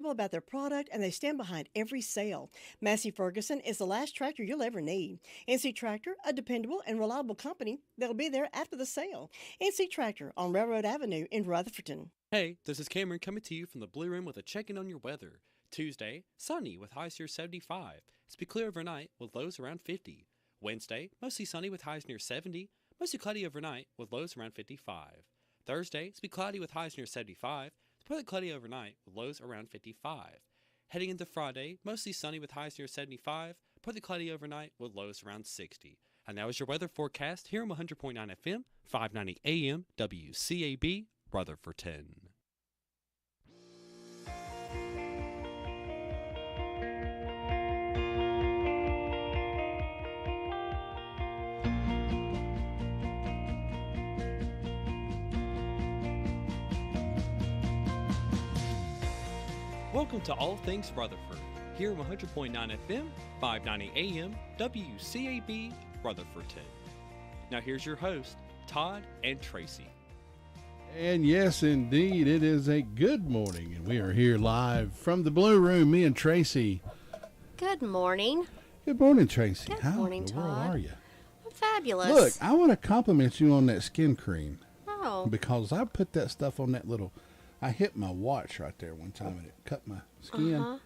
knowledgeable about their product, and they stand behind every sale. Massey Ferguson is the last tractor you'll ever need. NC Tractor, a dependable and reliable company that'll be there after the sale. NC Tractor on Railroad Avenue in Rutherford. Hey, this is Cameron coming to you from the Blue Room with a check-in on your weather. Tuesday, sunny with highs near 75. It's be clear overnight with lows around 50. Wednesday, mostly sunny with highs near 70. Mostly cloudy overnight with lows around 55. Thursday, it's be cloudy with highs near 75. It's partly cloudy overnight with lows around 55. Heading into Friday, mostly sunny with highs near 75. Partly cloudy overnight with lows around 60. And that was your weather forecast here on 100.9 FM, 590 AM, WCAB, Rutherford. Welcome to All Things Rutherford, here on 100.9 FM, 590 AM, WCAB, Rutherford. Now here's your host, Todd and Tracy. And yes, indeed, it is a good morning, and we are here live from the Blue Room, me and Tracy. Good morning. Good morning, Tracy. Good morning, Todd. How Todd. are you? I'm fabulous. Look, I want to compliment you on that skin cream. Oh. Because I put that stuff on that little, I hit my watch right there one time, and it cut my skin,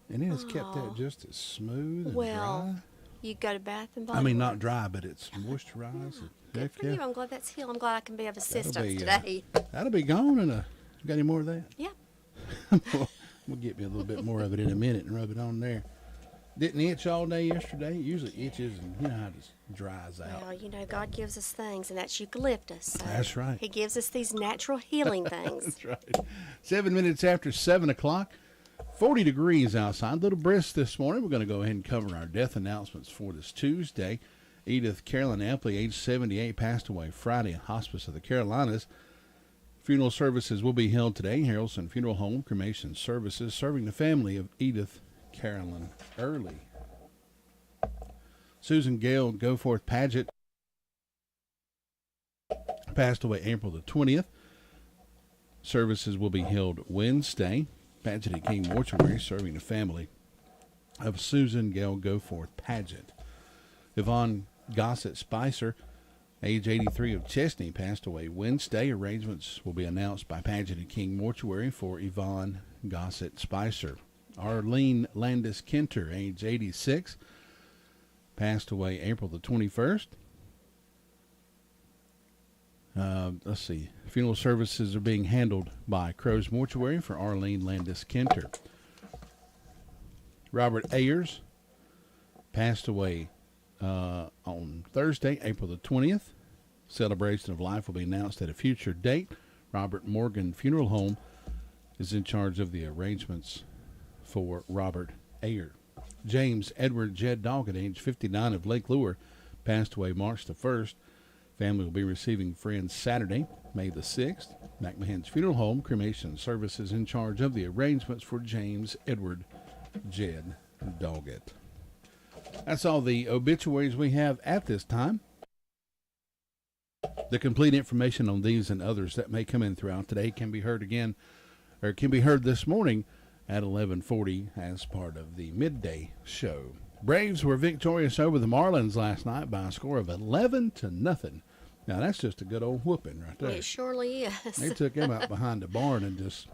and it has kept that just as smooth and dry. You go to Bath and Body I mean, Works. not dry, but it's moisturized. Good for you. I'm glad that's healed. I'm glad I can be of assistance be, today. That'll be gone in you got any more of that? Yeah. We'll get me a little bit more of it in a minute and rub it on there. Didn't itch all day yesterday. It usually itches, and you know how it just dries out. Well, you know, God gives us things, and that's eucalyptus. So That's right. He gives us these natural healing things. That's right. 7 minutes after 7 o'clock. 40 degrees outside. A little brisk this morning. We're going to go ahead and cover our death announcements for this Tuesday. Edith Carolyn Apley, age 78, passed away Friday in Hospice of the Carolinas. Funeral services will be held today. Harrelson Funeral Home, cremation services, serving the family of Edith Carolyn Early. Susan Gale Goforth Paget passed away April the 20th. Services will be held Wednesday. Paget at King Mortuary, serving the family of Susan Gale Goforth Paget. Yvonne Gossett Spicer, age 83 of Chesney, passed away Wednesday. Arrangements will be announced by Paget at King Mortuary for Yvonne Gossett Spicer. Arlene Landis Kenter, age 86, passed away April the 21st. Let's see. Funeral services are being handled by Crow's Mortuary for Arlene Landis Kenter. Robert Ayers passed away on Thursday, April the 20th. Celebration of life will be announced at a future date. Robert Morgan Funeral Home is in charge of the arrangements for Robert Ayer. James Edward Jed Doggett, age 59 of Lake Lure, passed away March the 1st. Family will be receiving friends Saturday, May the 6th. McMahon's Funeral Home, cremation services in charge of the arrangements for James Edward Jed Doggett. That's all the obituaries we have at this time. The complete information on these and others that may come in throughout today can be heard again, or can be heard this morning at 11:40 as part of the midday show. Braves were victorious over the Marlins last night by a score of 11-0. Now that's just a good old whooping right there. It surely is. They took him out behind the barn and just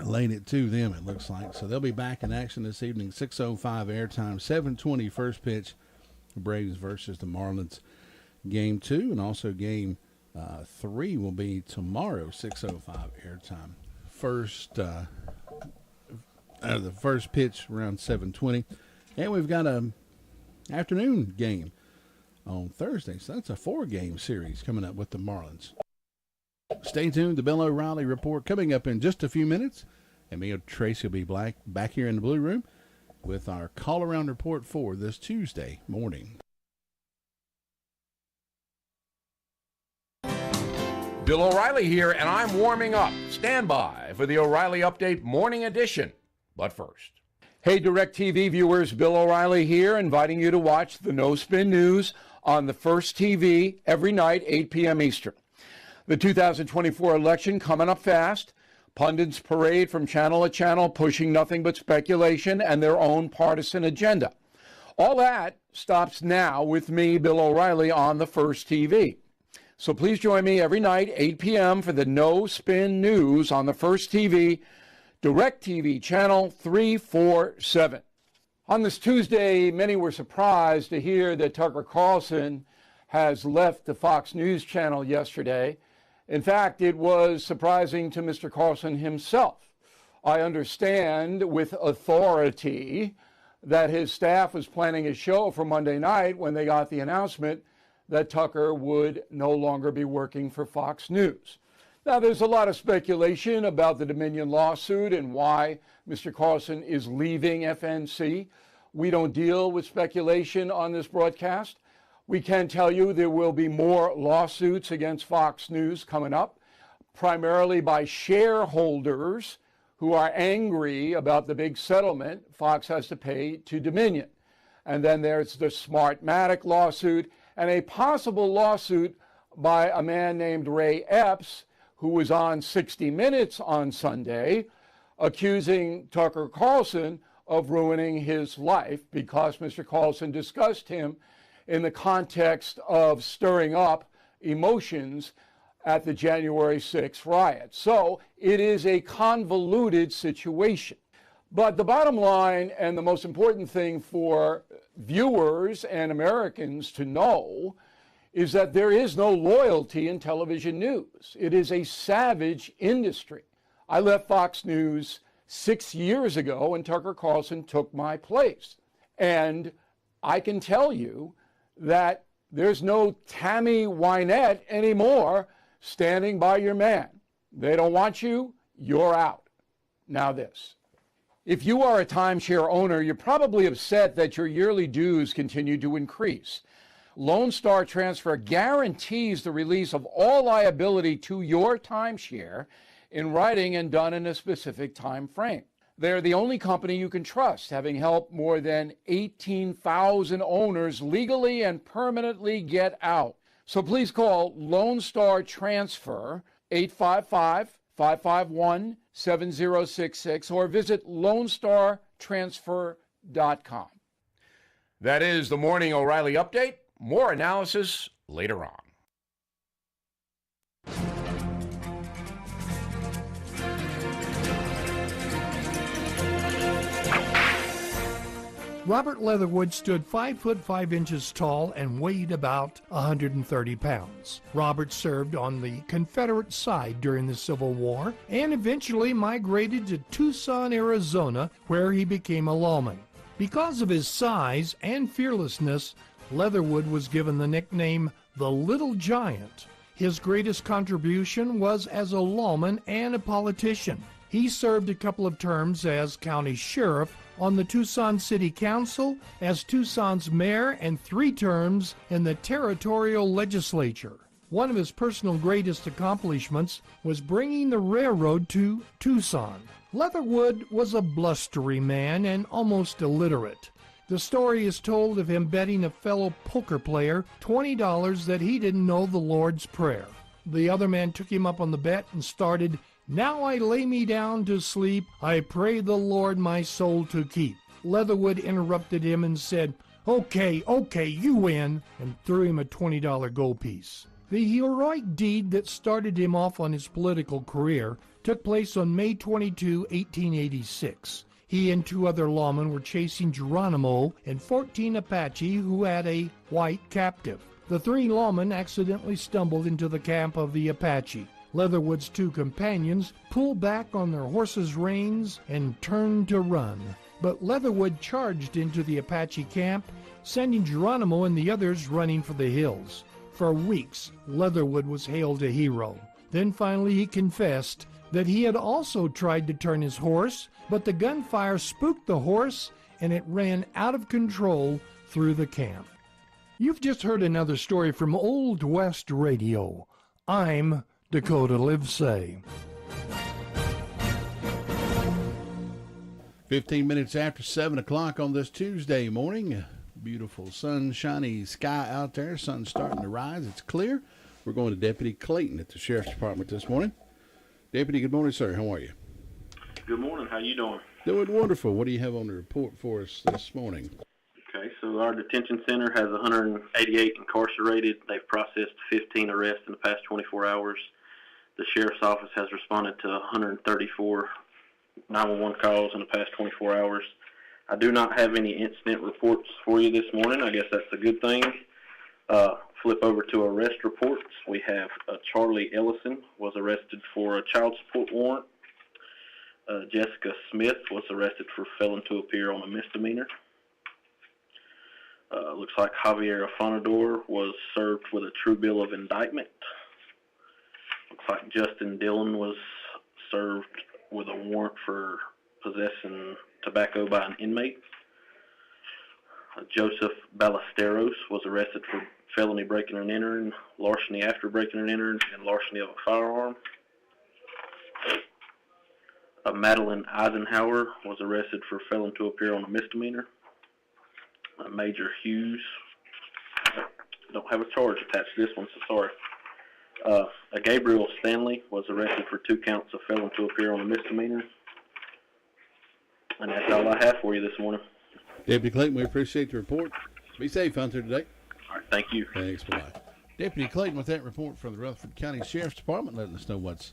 laid it to them, it looks like. So they'll be back in action this evening, 6:05 airtime, 7:20 first pitch, Braves versus the Marlins. Game 2 and also game 3 will be tomorrow, 6:05 airtime. The first pitch around 7:20. And we've got a afternoon game on Thursday. So that's a 4-game series coming up with the Marlins. Stay tuned. The Bill O'Reilly Report coming up in just a few minutes. And me and Tracy will be back here in the Blue Room with our call-around report for this Tuesday morning. Bill O'Reilly here, and I'm warming up. Stand by for the O'Reilly Update Morning Edition. But first, hey DirecTV viewers, Bill O'Reilly here, inviting you to watch the No Spin News on the First TV every night, 8 p.m. Eastern. The 2024 election coming up fast. Pundits parade from channel to channel, pushing nothing but speculation and their own partisan agenda. All that stops now with me, Bill O'Reilly, on the First TV. So please join me every night, 8 p.m. for the No Spin News on the First TV, DirecTV channel 347. On this Tuesday, many were surprised to hear that Tucker Carlson has left the Fox News channel yesterday. In fact, it was surprising to Mr. Carlson himself. I understand with authority that his staff was planning a show for Monday night when they got the announcement that Tucker would no longer be working for Fox News. Now, there's a lot of speculation about the Dominion lawsuit and why Mr. Carlson is leaving FNC. We don't deal with speculation on this broadcast. We can tell you there will be more lawsuits against Fox News coming up, primarily by shareholders who are angry about the big settlement Fox has to pay to Dominion. And then there's the Smartmatic lawsuit and a possible lawsuit by a man named Ray Epps, who was on 60 Minutes on Sunday, accusing Tucker Carlson of ruining his life because Mr. Carlson discussed him in the context of stirring up emotions at the January 6th riot. So it is a convoluted situation. But the bottom line and the most important thing for viewers and Americans to know is that there is no loyalty in television news. It is a savage industry. I left Fox News 6 years ago and Tucker Carlson took my place. And I can tell you that there's no Tammy Wynette anymore standing by your man. They don't want you, you're out. Now this. If you are a timeshare owner, you're probably upset that your yearly dues continue to increase. Lone Star Transfer guarantees the release of all liability to your timeshare in writing and done in a specific time frame. They're the only company you can trust, having helped more than 18,000 owners legally and permanently get out. So please call Lone Star Transfer 855-551-7066 or visit LoneStarTransfer.com. That is the Morning O'Reilly Update. More analysis later on. Robert Leatherwood stood 5 foot 5 inches tall and weighed about 130 pounds. Robert served on the Confederate side during the Civil War and eventually migrated to Tucson, Arizona, where he became a lawman. Because of his size and fearlessness, Leatherwood was given the nickname the Little Giant. His greatest contribution was as a lawman and a politician. He served a couple of terms as county sheriff on the Tucson City Council, as Tucson's mayor, and 3 terms in the territorial legislature. One of his personal greatest accomplishments was bringing the railroad to Tucson. Leatherwood was a blustery man and almost illiterate. The story is told of him betting a fellow poker player $20 that he didn't know the Lord's Prayer. The other man took him up on the bet and started, "Now I lay me down to sleep, I pray the Lord my soul to keep." Leatherwood interrupted him and said, Okay, you win," and threw him a $20 gold piece. The heroic deed that started him off on his political career took place on May 22, 1886. He and 2 other lawmen were chasing Geronimo and 14 Apache who had a white captive. The 3 lawmen accidentally stumbled into the camp of the Apache. Leatherwood's 2 companions pulled back on their horses' reins and turned to run. But Leatherwood charged into the Apache camp, sending Geronimo and the others running for the hills. For weeks, Leatherwood was hailed a hero. Then finally he confessed that he had also tried to turn his horse, but the gunfire spooked the horse and it ran out of control through the camp. You've just heard another story from Old West Radio. I'm Dakota Livesay. 15 minutes after 7 o'clock on this Tuesday morning. Beautiful sunshiny sky out there. Sun's starting to rise. It's clear. We're going to Deputy Clayton at the Sheriff's Department this morning. Deputy, good morning, sir. How are you? Good morning. How you doing? Doing wonderful. What do you have on the report for us this morning? Okay, so our detention center has 188 incarcerated. They've processed 15 arrests in the past 24 hours. The sheriff's office has responded to 134 911 calls in the past 24 hours. I do not have any incident reports for you this morning. I guess that's a good thing. Flip over to arrest reports. We have Charlie Ellison was arrested for a child support warrant. Jessica Smith was arrested for failing to appear on a misdemeanor. Looks like Javier Afanador was served with a true bill of indictment. Looks like Justin Dillon was served with a warrant for possessing tobacco by an inmate. Joseph Ballesteros was arrested for felony breaking and entering, larceny after breaking and entering, and larceny of a firearm. Madeline Eisenhower was arrested for failing to appear on a misdemeanor. Major Hughes, don't have a charge attached to this one, so sorry. Gabriel Stanley was arrested for 2 counts of failing to appear on a misdemeanor. And that's all I have for you this morning. Deputy Clayton, we appreciate the report. Be safe out there today. All right, thank you. Thanks, bye-bye. Deputy Clayton with that report from the Rutherford County Sheriff's Department, letting us know what's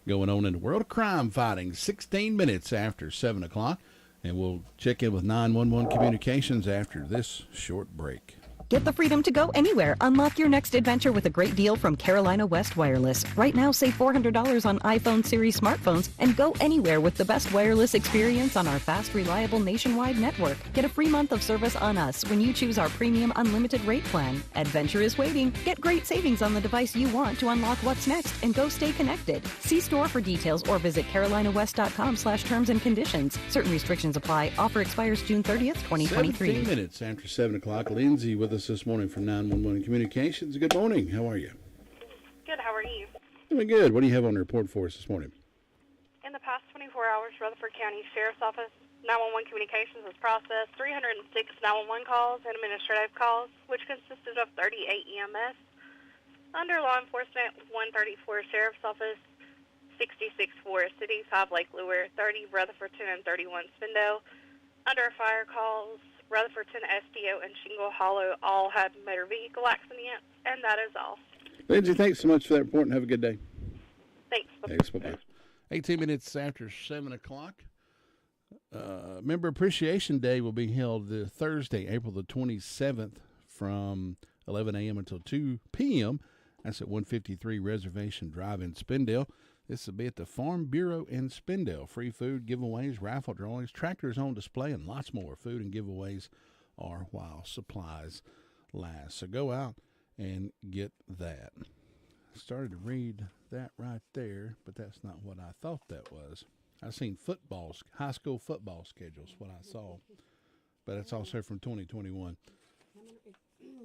going on in the world of crime fighting. 16 minutes after 7 o'clock, and we'll check in with 911 Communications after this short break. Get the freedom to go anywhere. Unlock your next adventure with a great deal from Carolina West Wireless. Right now, save $400 on iPhone series smartphones and go anywhere with the best wireless experience on our fast, reliable nationwide network. Get a free month of service on us when you choose our premium unlimited rate plan. Adventure is waiting. Get great savings on the device you want to unlock what's next and go stay connected. See store for details or visit carolinawest.com/terms and conditions. Certain restrictions apply. Offer expires June 30th, 2023. 17 minutes after 7 o'clock. Lindsay with us this morning from 911 Communications. Good morning. How are you? Good. How are you? Doing good. What do you have on the report for us this morning? In the past 24 hours, Rutherford County Sheriff's Office 911 Communications has processed 306 911 calls and administrative calls, which consisted of 38 EMS. Under law enforcement, 134 Sheriff's Office, 66 Forest City, 5 Lake Lure, 30 Rutherfordton, and 31 Spindale. Under fire calls, Rutherfordton, SDO, and Shingle Hollow all had motor vehicle accidents, and that is all. Lindsay, thanks so much for that report and have a good day. Thanks. Thanks. Bye-bye. 18 minutes after 7 o'clock. Member Appreciation Day will be held Thursday, April the 27th from 11 a.m. until 2 p.m. That's at 153 Reservation Drive in Spindale. This will be at the Farm Bureau in Spindale. Free food, giveaways, raffle drawings, tractors on display, and lots more. Food and giveaways are while supplies last. So go out and get that. I started to read that right there, but that's not what I thought that was. I've seen high school football schedules, what I saw. But it's also from 2021.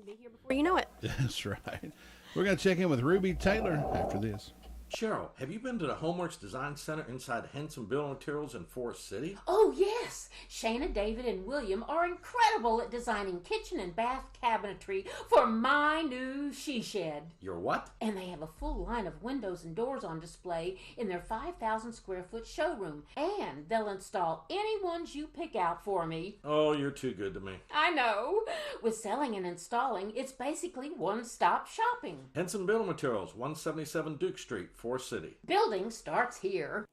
Be here before you know it. That's right. We're going to check in with Ruby Taylor after this. Cheryl, have you been to the Homeworks Design Center inside Henson Building Materials in Forest City? Oh, yes. Shana, David, and William are incredible at designing kitchen and bath cabinetry for my new she shed. Your what? And they have a full line of windows and doors on display in their 5,000 square foot showroom. And they'll install any ones you pick out for me. Oh, you're too good to me. I know. With selling and installing, it's basically one-stop shopping. Henson Building Materials, 177 Duke Street, Forest City. Building starts here.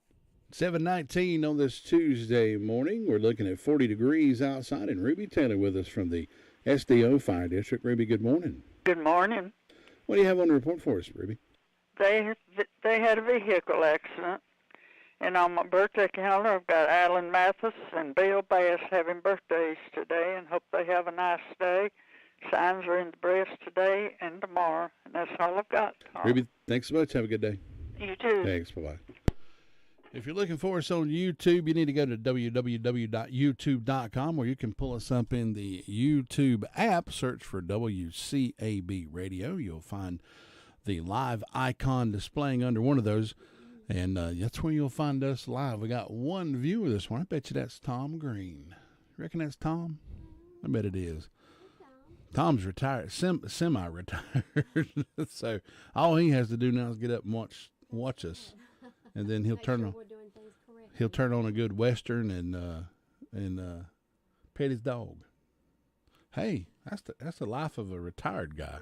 7:19 on this Tuesday morning. We're looking at 40 degrees outside, and Ruby Taylor with us from the SDO Fire District. Ruby, good morning. Good morning. What do you have on the report for us, Ruby? They had a vehicle accident, and on my birthday calendar, I've got Alan Mathis and Bill Bass having birthdays today, and hope they have a nice day. Signs are in the breast today and tomorrow, and that's all I've got. Ruby, thanks so much. Have a good day. You too. Thanks. Bye-bye. If you're looking for us on YouTube, you need to go to www.youtube.com, where you can pull us up in the YouTube app. Search for WCAB Radio. You'll find the live icon displaying under one of those, and that's where you'll find us live. We got one viewer this one. I bet you that's Tom Green. You reckon that's Tom? I bet it is. Tom's retired, semi-retired, so all he has to do now is get up and watch us, and then he'll he'll turn on a good Western and pet his dog. Hey, that's the life of a retired guy.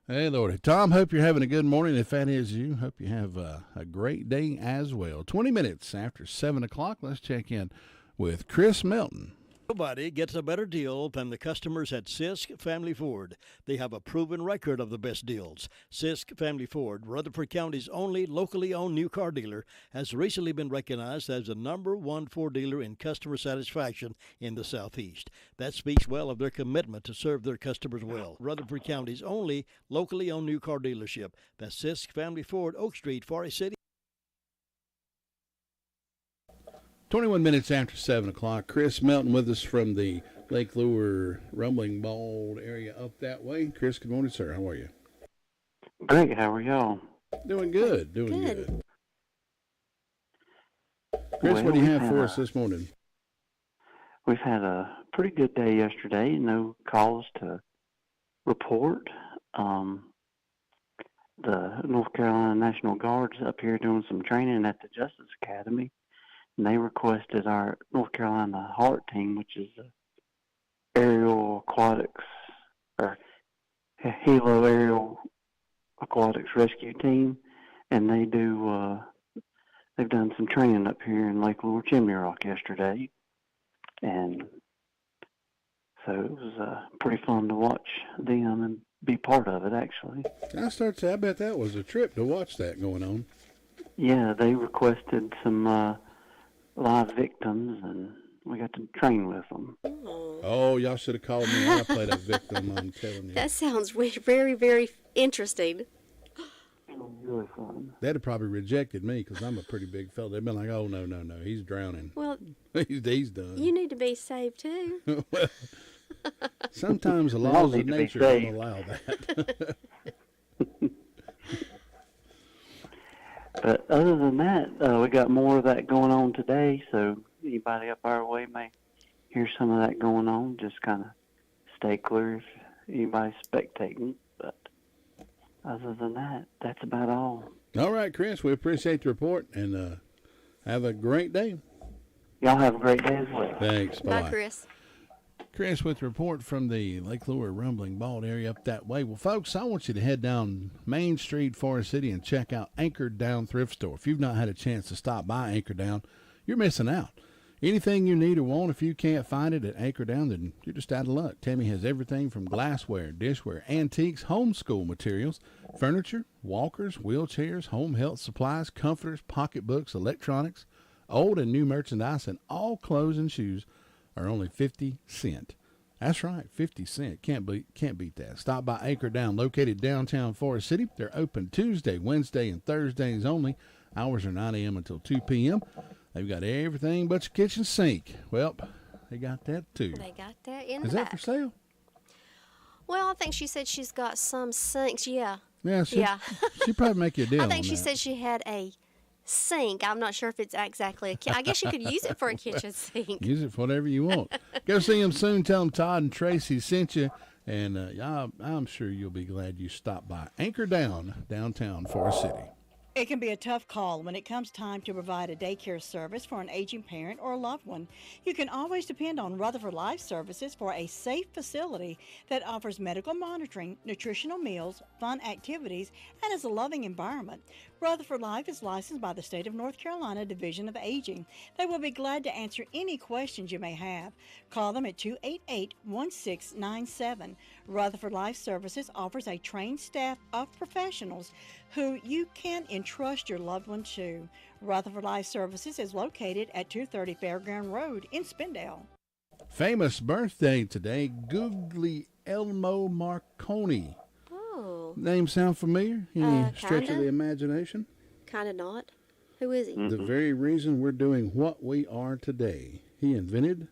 Hey, Lordy. Tom, hope you're having a good morning. If that is you, hope you have a great day as well. 20 minutes after 7 o'clock, let's check in with Chris Melton. Nobody gets a better deal than the customers at Sisk Family Ford. They have a proven record of the best deals. Sisk Family Ford, Rutherford County's only locally owned new car dealer, has recently been recognized as the #1 Ford dealer in customer satisfaction in the Southeast. That speaks well of their commitment to serve their customers well. Rutherford County's only locally owned new car dealership. That's Sisk Family Ford, Oak Street, Forest City. 21 minutes after 7 o'clock. Chris Melton with us from the Lake Lure Rumbling Bald area up that way. Chris, good morning, sir. How are you? Great. How are y'all? Doing good. Doing good. Chris, what do you have for us this morning? We've had a pretty good day yesterday. No calls to report. The North Carolina National Guard's up here doing some training at the Justice Academy. And they requested our North Carolina HART team, which is the Aerial Aquatics, or Hilo Aerial Aquatics Rescue Team. And they do, they've done some training up here in Lake Lure Chimney Rock yesterday. And so it was pretty fun to watch them and be part of it, actually. I bet that was a trip to watch that going on. Yeah, they requested some live victims, and we got to train with them. Oh, y'all should have called me. I played a victim, I'm telling you. That sounds very, very interesting. Really fun. They'd have probably rejected me because I'm a pretty big fella. They'd been like, oh, no, he's drowning. Well, he's done. You need to be saved, too. Well, sometimes the laws of nature don't allow that. But other than that, we got more of that going on today, so anybody up our way may hear some of that going on. Just kind of stay clear if anybody's spectating. But other than that, that's about all. All right, Chris, we appreciate the report, and have a great day. Y'all have a great day as well. Thanks. Bye. Bye, Chris. Chris with the report from the Lake Lure Rumbling Bald area up that way. Well, folks, I want you to head down Main Street, Forest City, and check out Anchor Down Thrift Store. If you've not had a chance to stop by Anchor Down, you're missing out. Anything you need or want, if you can't find it at Anchor Down, then you're just out of luck. Tammy has everything from glassware, dishware, antiques, homeschool materials, furniture, walkers, wheelchairs, home health supplies, comforters, pocketbooks, electronics, old and new merchandise, and all clothes and shoes are only 50 cents. That's right, 50 cents. Can't beat that. Stop by Anchor Down, located downtown Forest City. They're open Tuesday, Wednesday, and Thursdays only. Hours are 9 a.m. until 2 p.m. They've got everything but your kitchen sink. Well, they got that too. They got that in the Is that for sale? Well, I think she said she's got some sinks. Yeah. Yeah. She'd probably make you a deal. I think on she that. said she had a sink. I'm not sure if it's exactly a I guess you could use it for a kitchen sink. Use it for whatever you want. Go see them soon. Tell them Todd and Tracy sent you. And I'm sure you'll be glad you stopped by. Anchor Down, downtown Forest City. It can be a tough call when it comes time to provide a daycare service for an aging parent or a loved one. You can always depend on Rutherford Life Services for a safe facility that offers medical monitoring, nutritional meals, fun activities, and is a loving environment. Rutherford Life is licensed by the State of North Carolina Division of Aging. They will be glad to answer any questions you may have. Call them at 288-1697. Rutherford Life Services offers a trained staff of professionals who you can entrust your loved one to. Rutherford Life Services is located at 230 Fairground Road in Spindale. Famous birthday today, Guglielmo Marconi. Oh. Name sound familiar? Any stretch of kinda. the imagination? Kind of not. Who is he? The very reason we're doing what we are today. He invented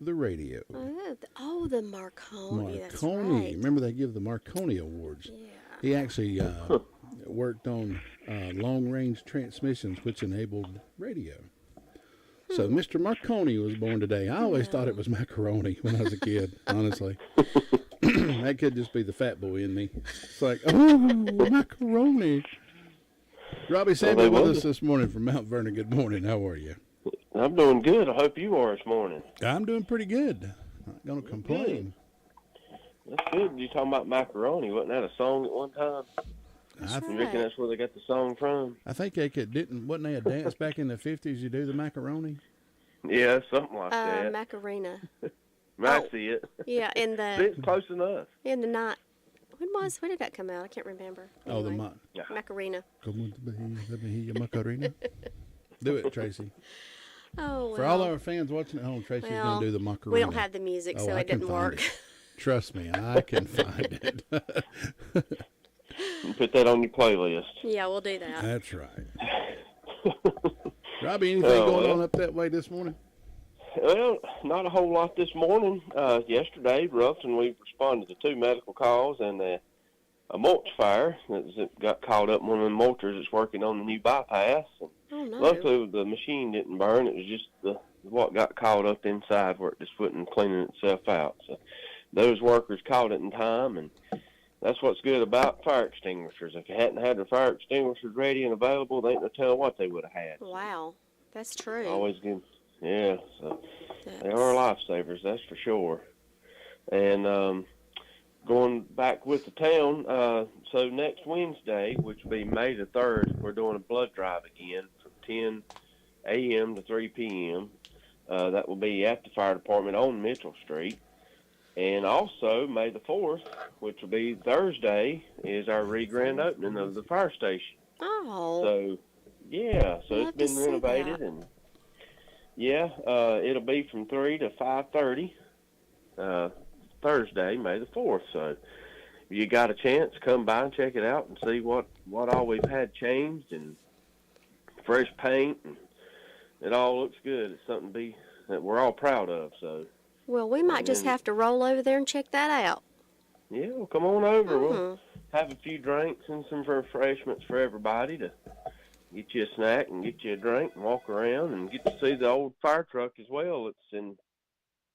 the radio. The Marconi. That's Marconi. right. Remember they give the Marconi Awards. Yeah. He actually worked on long-range transmissions, which enabled radio. So Mr. Marconi was born today. I always thought it was macaroni when I was a kid, honestly. That could just be the fat boy in me. It's like, oh, macaroni. Robbie Well, Samuel they with was. us this morning from Mount Vernon. Good morning. How are you? I'm doing good. I hope you are this morning. I'm doing pretty good. Not going to complain. That's good. You talking about macaroni? Wasn't that a song at one time? You reckon that's where they got the song from? I think they wasn't they a dance back in the 50s? You do the macaroni? Yeah, something like that. Macarena. Might see it. Yeah, in the. It's close enough. In the night. When did that come out? I can't remember. Oh, the Macarena. Come on, let me hear your Macarena. Do it, Tracy. Oh, well. For all our fans watching at home, Tracy's going to do the Macarena. We don't have the music, so I it didn't work. Trust me, I can find it. Put that on your playlist. Yeah, we'll do that. That's right. Robbie, anything going on up that way this morning? Well, not a whole lot this morning. Yesterday, Ruffin, we responded to 2 medical calls and a mulch fire that got caught up in one of the mulchers that's working on the new bypass. And luckily, the machine didn't burn. It was just what got caught up inside where it just wasn't cleaning itself out. So those workers caught it in time, and that's what's good about fire extinguishers. If you hadn't had the fire extinguishers ready and available, they ain't no telling what they would have had. Wow, that's true. Always good. Yeah, so they are lifesavers, that's for sure. And going back with the town, so next Wednesday, which will be May the 3rd, we're doing a blood drive again from 10 a.m. to 3 p.m. That will be at the fire department on Mitchell Street. And also, May the 4th, which will be Thursday, is our re-grand opening of the fire station. Oh. So, yeah, so it's been renovated. And yeah, it'll be from 3 to 5:30 Thursday, May the 4th. So if you got a chance, come by and check it out and see what all we've had changed and fresh paint. And it all looks good. It's something that we're all proud of. So. Well, we might just have to roll over there and check that out. Yeah, well, come on over. We'll have a few drinks and some refreshments for everybody to get you a snack and get you a drink and walk around and get to see the old fire truck as well. It's in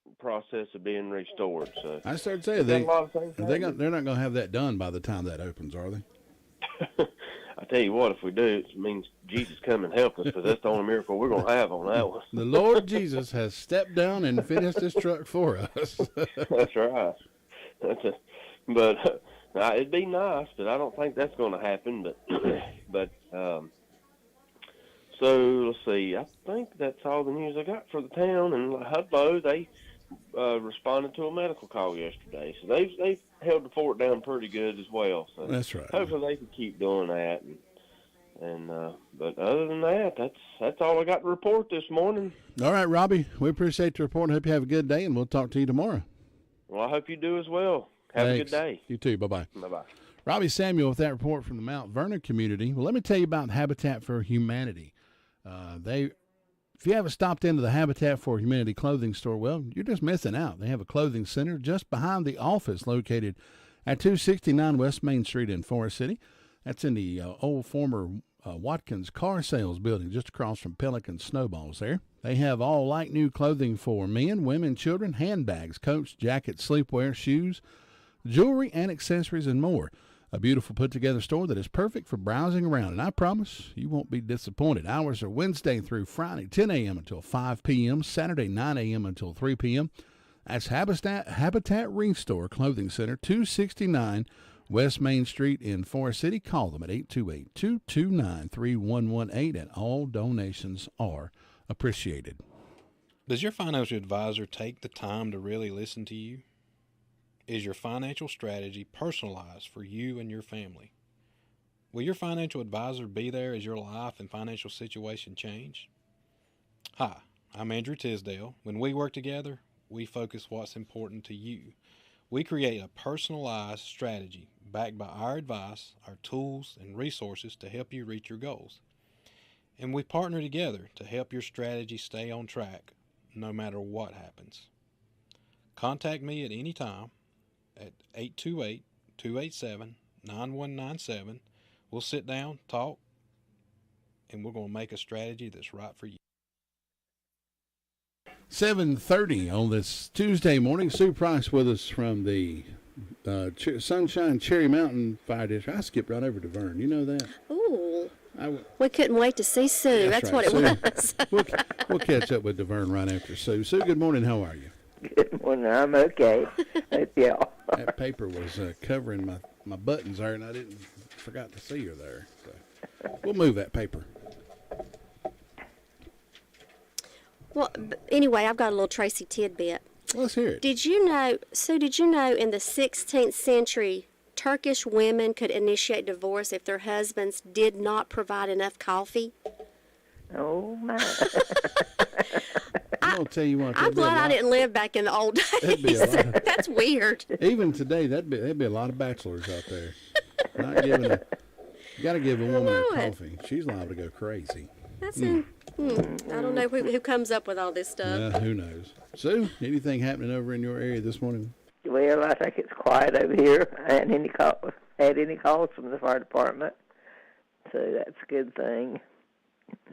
the process of being restored. So I started saying they're not going to have that done by the time that opens, are they? I tell you what, if we do, it means Jesus come and help us, because that's the only miracle we're going to have on that one. The Lord Jesus has stepped down and finished this truck for us. That's right. But it'd be nice, but I don't think that's going to happen. But so let's see. I think that's all the news I got for the town. And Hudlow, they responded to a medical call yesterday, so they've held the fort down pretty good as well. So that's right. Hopefully they can keep doing that. And but other than that, that's all I got to report this morning. All right, Robbie, we appreciate the report. Hope you have a good day, and we'll talk to you tomorrow. Well, I hope you do as well. Have a good day. You too. Bye-bye. Bye-bye. Robbie Samuel with that report from the Mount Vernon community. Well, let me tell you about Habitat for Humanity. If you haven't stopped into the Habitat for Humanity clothing store, well, you're just missing out. They have a clothing center just behind the office located at 269 West Main Street in Forest City. That's in the old former Watkins Car Sales building just across from Pelican Snowballs there. They have all like new clothing for men, women, children, handbags, coats, jackets, sleepwear, shoes, jewelry, and accessories, and more. A beautiful put-together store that is perfect for browsing around, and I promise you won't be disappointed. Hours are Wednesday through Friday, 10 a.m. until 5 p.m., Saturday, 9 a.m. until 3 p.m. That's Habitat Restore Clothing Center, 269 West Main Street in Forest City. Call them at 828-229-3118, and all donations are appreciated. Does your financial advisor take the time to really listen to you? Is your financial strategy personalized for you and your family? Will your financial advisor be there as your life and financial situation change? Hi, I'm Andrew Tisdale. When we work together, we focus what's important to you. We create a personalized strategy backed by our advice, our tools, and resources to help you reach your goals. And we partner together to help your strategy stay on track no matter what happens. Contact me at any time at 828-287-9197. We'll sit down, talk, and we're going to make a strategy that's right for you. 7:30 on this Tuesday morning. Sue Price with us from the Sunshine Cherry Mountain Fire District. I skipped right over to Vern. You know that? Ooh. We couldn't wait to see Sue. That's right, what it was. We'll catch up with DeVern right after Sue. Sue, good morning. How are you? Good morning. I'm okay. Yeah. That paper was covering my buttons there, and I forgot to see her there. So we'll move that paper. Well, anyway, I've got a little Tracy tidbit. Let's hear it. Did you know in the 16th century, Turkish women could initiate divorce if their husbands did not provide enough coffee? Oh, my. I'm going to tell you what. I'm glad I didn't live back in the old days. That's weird. Even today, there'd be a lot of bachelors out there. Not giving you got to give a woman a coffee. She's liable to go crazy. That's I don't know who comes up with all this stuff. Who knows? Sue, anything happening over in your area this morning? Well, I think it's quiet over here. I hadn't had any calls from the fire department, so that's a good thing.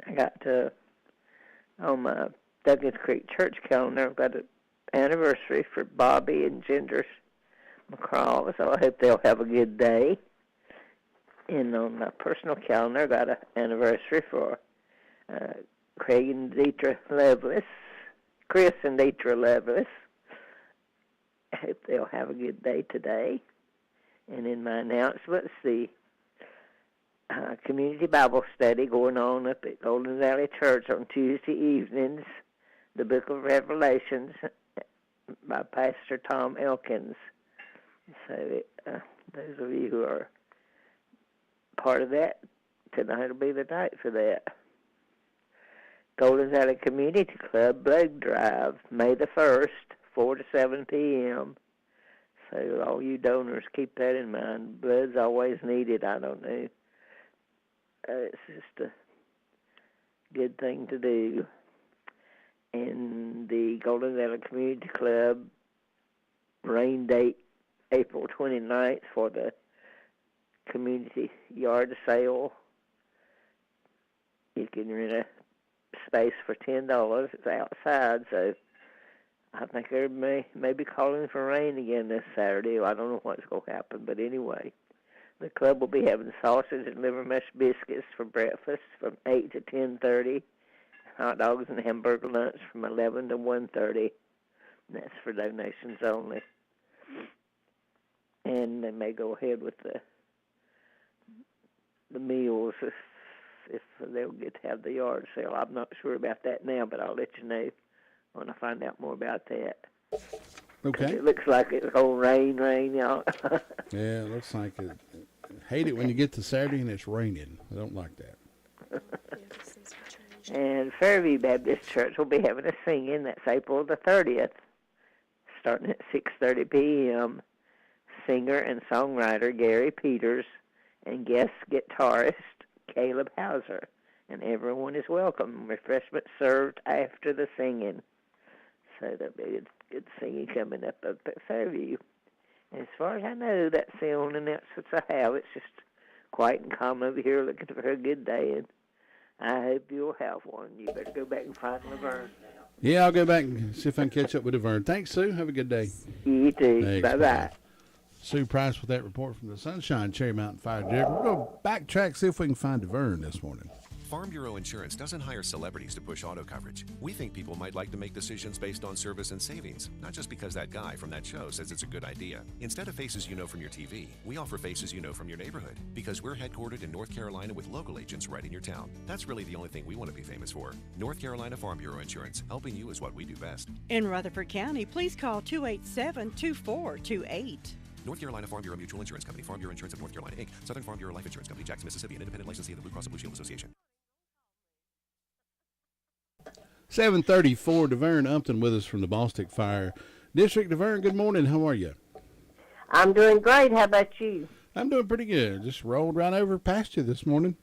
I got on my Duggins Creek church calendar, I've got an anniversary for Bobby and Ginger's McCraw, so I hope they'll have a good day. And on my personal calendar, I got an anniversary for Chris and Deetra Lovelace. I hope they'll have a good day today. And in my announcements, the community Bible study going on up at Golden Valley Church on Tuesday evenings, the Book of Revelations by Pastor Tom Elkins. So those of you who are part of that, tonight will be the night for that. Golden Valley Community Club Blood Drive, May the 1st, 4 to 7 p.m. So all you donors, keep that in mind. Blood's always needed, I don't know. It's just a good thing to do. And the Golden Valley Community Club rain date, April 29th for the community yard sale. You can rent a space for $10. It's outside, so I think they may be calling for rain again this Saturday. I don't know what's going to happen, but anyway, the club will be having sausage and liver mash biscuits for breakfast from 8 to 10:30. Hot dogs and hamburger lunch from 11 to 1:30. That's for donations only. And they may go ahead with the meals if they'll get to have the yard sale. I'm not sure about that now, but I'll let you know when I find out more about that. Okay. It looks like it's going to rain, y'all. Yeah, it looks like it. Hate it when you get to Saturday and it's raining. I don't like that. And Fairview Baptist Church will be having a singing. That's April the 30th, starting at 6:30 p.m. Singer and songwriter Gary Peters and guest guitarist Caleb Hauser. And everyone is welcome. Refreshments served after the singing. So there'll be good singing coming up at Fairview. And as far as I know, that's the only announcements I have. It's just quiet and calm over here looking for a good day. And I hope you'll have one. You better go back and find Laverne now. Yeah, I'll go back and see if I can catch up with Laverne. Thanks, Sue. Have a good day. You too. Thanks, Bye-bye. Sue Price with that report from the Sunshine Cherry Mountain Fire District. We're going to backtrack, see if we can find Laverne this morning. Farm Bureau Insurance doesn't hire celebrities to push auto coverage. We think people might like to make decisions based on service and savings, not just because that guy from that show says it's a good idea. Instead of faces you know from your TV, we offer faces you know from your neighborhood, because we're headquartered in North Carolina with local agents right in your town. That's really the only thing we want to be famous for. North Carolina Farm Bureau Insurance, helping you is what we do best. In Rutherford County, please call 287-2428. North Carolina Farm Bureau Mutual Insurance Company, Farm Bureau Insurance of North Carolina, Inc., Southern Farm Bureau Life Insurance Company, Jackson, Mississippi, an independent licensee of the Blue Cross and Blue Shield Association. 7:34, DeVern Umpton with us from the Ballstick Fire District. DeVern, good morning. How are you? I'm doing great. How about you? I'm doing pretty good. Just rolled right over past you this morning.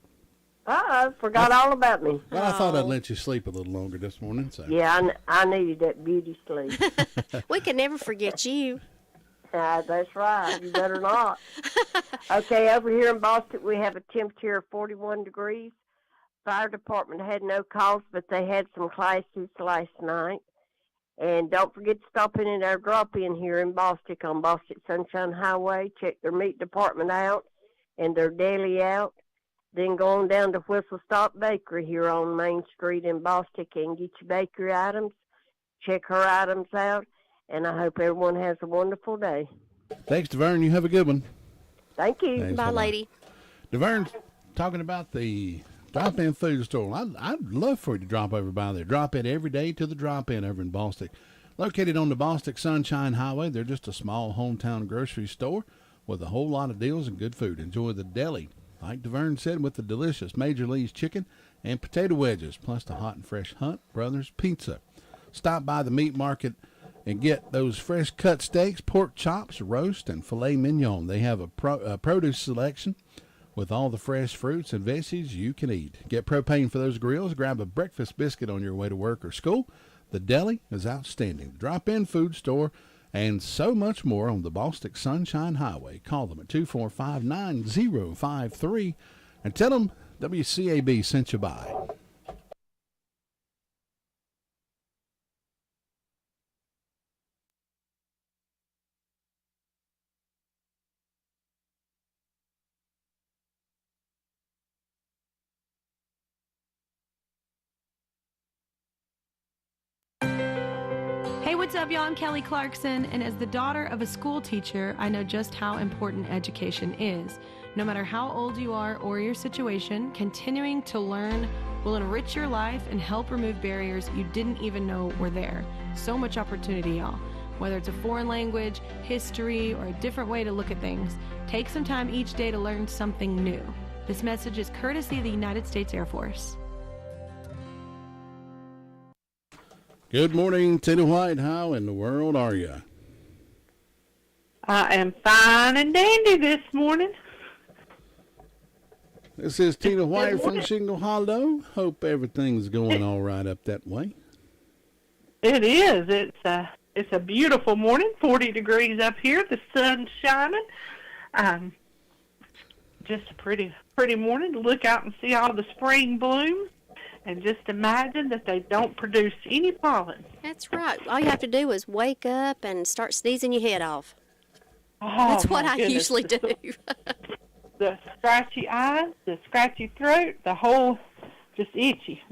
Forgot all about me. Well, I thought I'd let you sleep a little longer this morning. So. Yeah, I needed that beauty sleep. We can never forget you. That's right. You better not. Okay, over here in Boston, we have a temperature of 41 degrees. Fire department had no calls, but they had some classes last night. And don't forget to stop in at our drop-in here in Bostic on Bostic Sunshine Highway. Check their meat department out and their deli out. Then go on down to Whistle Stop Bakery here on Main Street in Bostic and get your bakery items. Check her items out, and I hope everyone has a wonderful day. Thanks, DeVern. You have a good one. Thank you. Thanks, Bye, bye-bye. lady. DeVern's talking about the drop-in food store. I'd love for you to drop over by there. Drop in every day to the drop-in over in Bostic. Located on the Bostic Sunshine Highway, they're just a small hometown grocery store with a whole lot of deals and good food. Enjoy the deli, like DeVern said, with the delicious Major Lee's chicken and potato wedges, plus the hot and fresh Hunt Brothers Pizza. Stop by the meat market and get those fresh cut steaks, pork chops, roast, and filet mignon. They have a produce selection with all the fresh fruits and veggies you can eat. Get propane for those grills. Grab a breakfast biscuit on your way to work or school. The deli is outstanding. The drop-in food store and so much more on the Bostic Sunshine Highway. Call them at 245-9053 and tell them WCAB sent you by. Hey, what's up, y'all? I'm Kelly Clarkson, and as the daughter of a school teacher, I know just how important education is. No matter how old you are or your situation, continuing to learn will enrich your life and help remove barriers you didn't even know were there. So much opportunity, y'all. Whether it's a foreign language, history, or a different way to look at things, take some time each day to learn something new. This message is courtesy of the United States Air Force. Good morning, Tina White. How in the world are you? I am fine and dandy this morning. This is Tina White from Shingle Hollow. Hope everything's going all right up that way. It is. It's a beautiful morning. 40 degrees up here. The sun's shining. Just a pretty morning to look out and see all the spring blooms. And just imagine that they don't produce any pollen. That's right. All you have to do is wake up and start sneezing your head off. Oh, That's what I goodness. usually do. The scratchy eyes, the scratchy throat, the whole just itchy.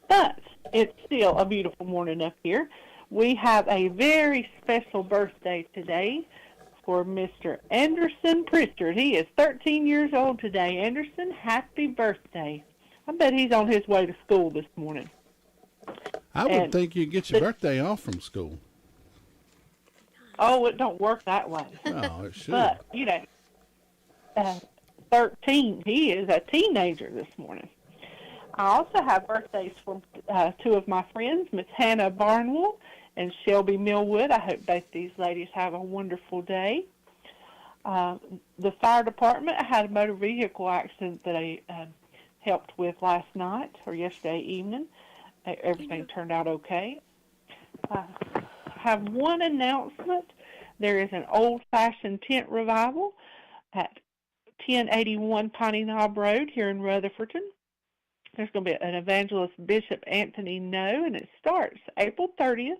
But it's still a beautiful morning up here. We have a very special birthday today for Mr. Anderson Pritchard. He is 13 years old today. Anderson, happy birthday. I bet he's on his way to school this morning. I would think you'd get your birthday off from school. Oh, it don't work that way. No, it should. But, 13, he is a teenager this morning. I also have birthdays from two of my friends, Miss Hannah Barnwell and Shelby Millwood. I hope both these ladies have a wonderful day. The fire department had a motor vehicle accident that I helped with last night or yesterday evening. Everything turned out okay. I have one announcement. There is an old-fashioned tent revival at 1081 Piney Knob Road here in Rutherfordton. There's going to be an evangelist, Bishop Anthony No, and it starts April 30th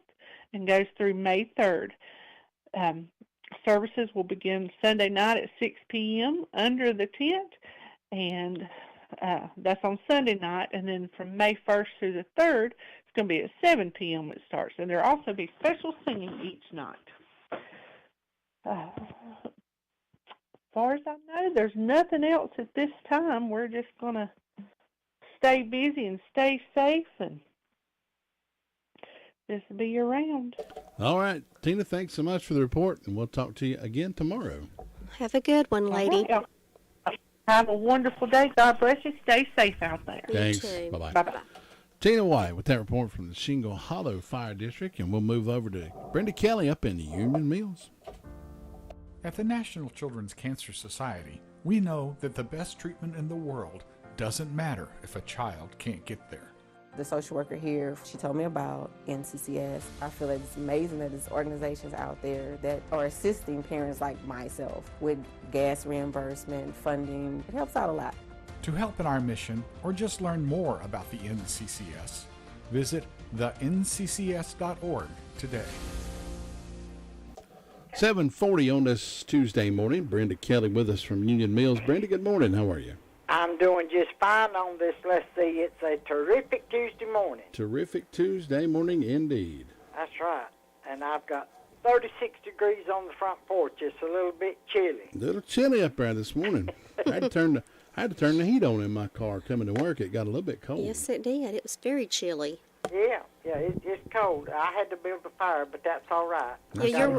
and goes through May 3rd. Services will begin Sunday night at 6 p.m. under the tent, and that's on Sunday night. And then from May 1st through the 3rd, it's going to be at 7 p.m. it starts. And there will also be special singing each night. As far as I know, there's nothing else at this time. We're just going to stay busy and stay safe and just be around. All right, Tina, thanks so much for the report, and we'll talk to you again tomorrow. Have a good one, lady. Right. Have a wonderful day. God bless you. Stay safe out there. Thanks. Bye-bye. Bye-bye. Tina White with that report from the Shingle Hollow Fire District, and we'll move over to Brenda Kelly up in the Union Mills. At the National Children's Cancer Society, we know that the best treatment in the world doesn't matter if a child can't get there. The social worker here, she told me about NCCS. I feel that it's amazing that there's organizations out there that are assisting parents like myself with gas reimbursement, funding. It helps out a lot. To help in our mission, or just learn more about the NCCS, visit thenCCS.org today. 7:40 on this Tuesday morning. Brenda Kelly with us from Union Mills. Brenda, good morning. How are you? I'm doing just fine on this. Let's see, it's a terrific Tuesday morning. Terrific Tuesday morning indeed. That's right. And I've got 36 degrees on the front porch. It's a little bit chilly. A little chilly up there this morning. I had to turn the heat on in my car coming to work. It got a little bit cold. Yes, it did. It was very chilly. Yeah, it's cold. I had to build a fire, but that's all right. Yeah,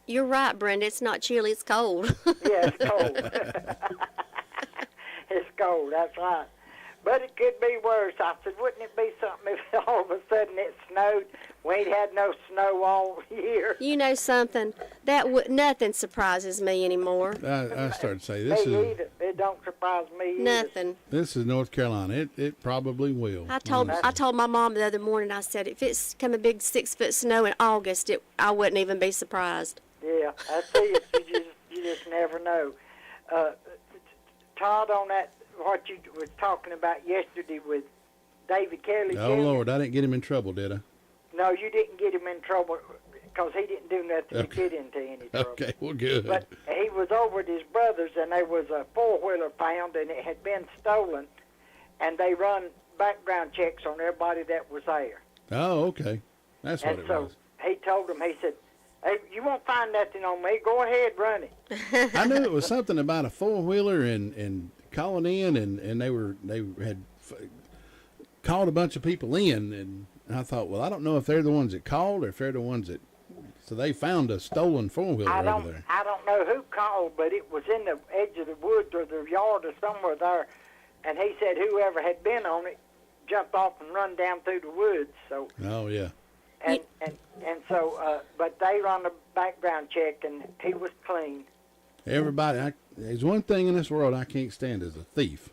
you're right, Brenda. It's not chilly. It's cold. Yeah, it's cold. It's cold, that's right. But it could be worse. I said, wouldn't it be something if all of a sudden it snowed? We ain't had no snow all year. You know something? Nothing surprises me anymore. I started to say Me either. It don't surprise me either. Nothing. This is North Carolina. It probably will. I told my mom the other morning. I said, if it's come a big 6-foot snow in August, I wouldn't even be surprised. Yeah, I see it. You just never know. Todd, on that, what you was talking about yesterday with David Kelly. Oh, Jr. Lord, I didn't get him in trouble, did I? No, you didn't get him in trouble because he didn't do nothing to get into any trouble. Okay, well, good. But he was over at his brother's, and there was a four-wheeler found, and it had been stolen, and they run background checks on everybody that was there. Oh, okay. That's what it was. He told him, he said, hey, you won't find nothing on me. Go ahead, run it. I knew it was something about a four-wheeler and calling in, and they had called a bunch of people in, and I thought, well, I don't know if they're the ones that called or if they're the ones that. So they found a stolen four-wheeler over there. I don't know who called, but it was in the edge of the woods or the yard or somewhere there, and he said whoever had been on it jumped off and run down through the woods. So. Oh yeah. And so, but they run a background check, and he was clean. Everybody, there's one thing in this world I can't stand is a thief.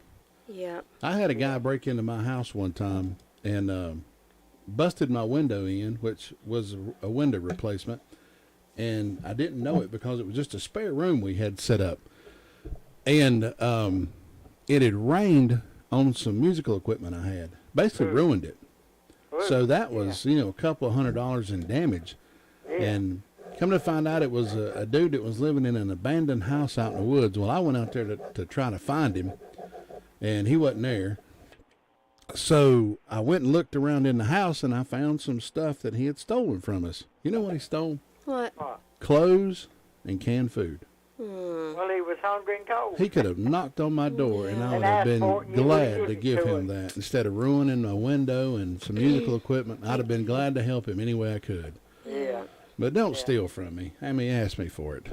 Yeah. I had a guy break into my house one time and busted my window in, which was a window replacement, and I didn't know it because it was just a spare room we had set up. And it had rained on some musical equipment I had. Basically ruined it. So that was, a couple of $100 in damage. Yeah. And come to find out it was a dude that was living in an abandoned house out in the woods. Well, I went out there to try to find him, and he wasn't there. So I went and looked around in the house, and I found some stuff that he had stolen from us. You know what he stole? What? Clothes and canned food. Well, he was hungry and cold. He could have knocked on my door, and I would have been glad to give him that. Instead of ruining my window and some musical equipment, I'd have been glad to help him any way I could. Yeah. But don't steal from me. I mean, ask me for it.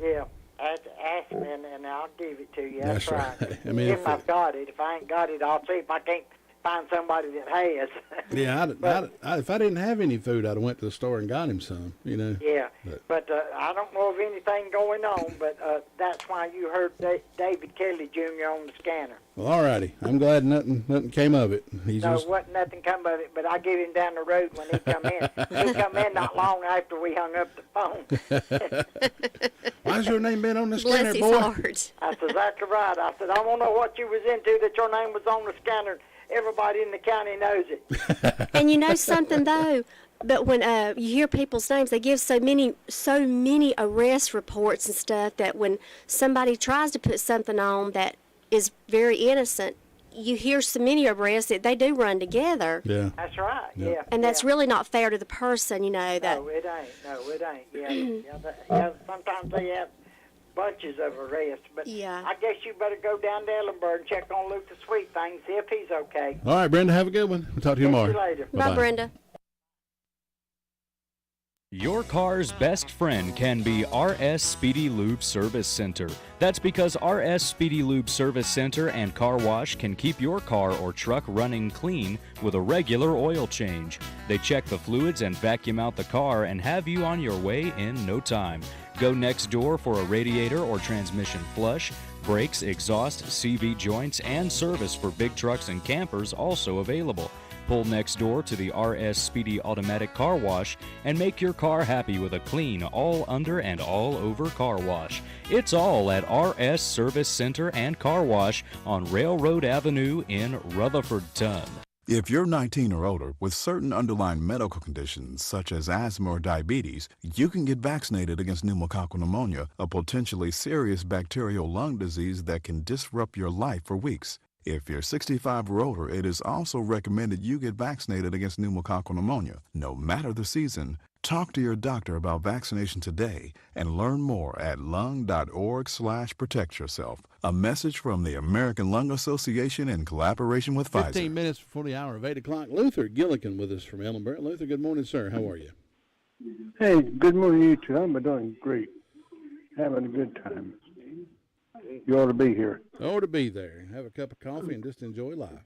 Yeah. Ask me, and I'll give it to you. That's right. I mean, if I've got it. If I ain't got it, I'll see if I can't find somebody that has. Yeah, if I didn't have any food, I'd have went to the store and got him some, Yeah, but I don't know of anything going on, but that's why you heard David Kelly Jr. on the scanner. Well, all righty. I'm glad nothing came of it. Wasn't nothing come of it, but I get him down the road when he come in. He come in not long after we hung up the phone. Why's your name been on the scanner, boy? Heart. That's exactly right. I said, I don't know what you was into that your name was on the scanner. Everybody in the county knows it. And you know something, though? But when you hear people's names, they give so many arrest reports and stuff that when somebody tries to put something on that is very innocent, you hear so many arrests that they do run together. Yeah. That's right, yeah. And that's really not fair to the person, That No, it ain't. Yeah, sometimes they have bunches of arrests, but I guess you better go down to Ellenburg and check on Luke the Sweet Thing, see if he's okay. All right, Brenda, have a good one. We'll talk to you tomorrow. See you later. Bye, Brenda. Your car's best friend can be RS Speedy Lube Service Center. That's because RS Speedy Lube Service Center and Car Wash can keep your car or truck running clean with a regular oil change. They check the fluids and vacuum out the car and have you on your way in no time. Go next door for a radiator or transmission flush, brakes, exhaust, CV joints, and service for big trucks and campers also available. Pull next door to the RS Speedy Automatic Car Wash and make your car happy with a clean, all under and all over car wash. It's all at RS Service Center and Car Wash on Railroad Avenue in Rutherford-Ton. If you're 19 or older with certain underlying medical conditions such as asthma or diabetes, you can get vaccinated against pneumococcal pneumonia, a potentially serious bacterial lung disease that can disrupt your life for weeks. If you're 65 or older, it is also recommended you get vaccinated against pneumococcal pneumonia, no matter the season. Talk to your doctor about vaccination today and learn more at lung.org/protectyourself. A message from the American Lung Association in collaboration with 15 Pfizer. minutes before the hour of 8 o'clock. Luther Gillikin with us from Ellenboro. Luther, good morning, sir. How are you? Hey, good morning, you two. I'm doing great. Having a good time. You ought to be here. Oh, to be there. Have a cup of coffee and just enjoy life.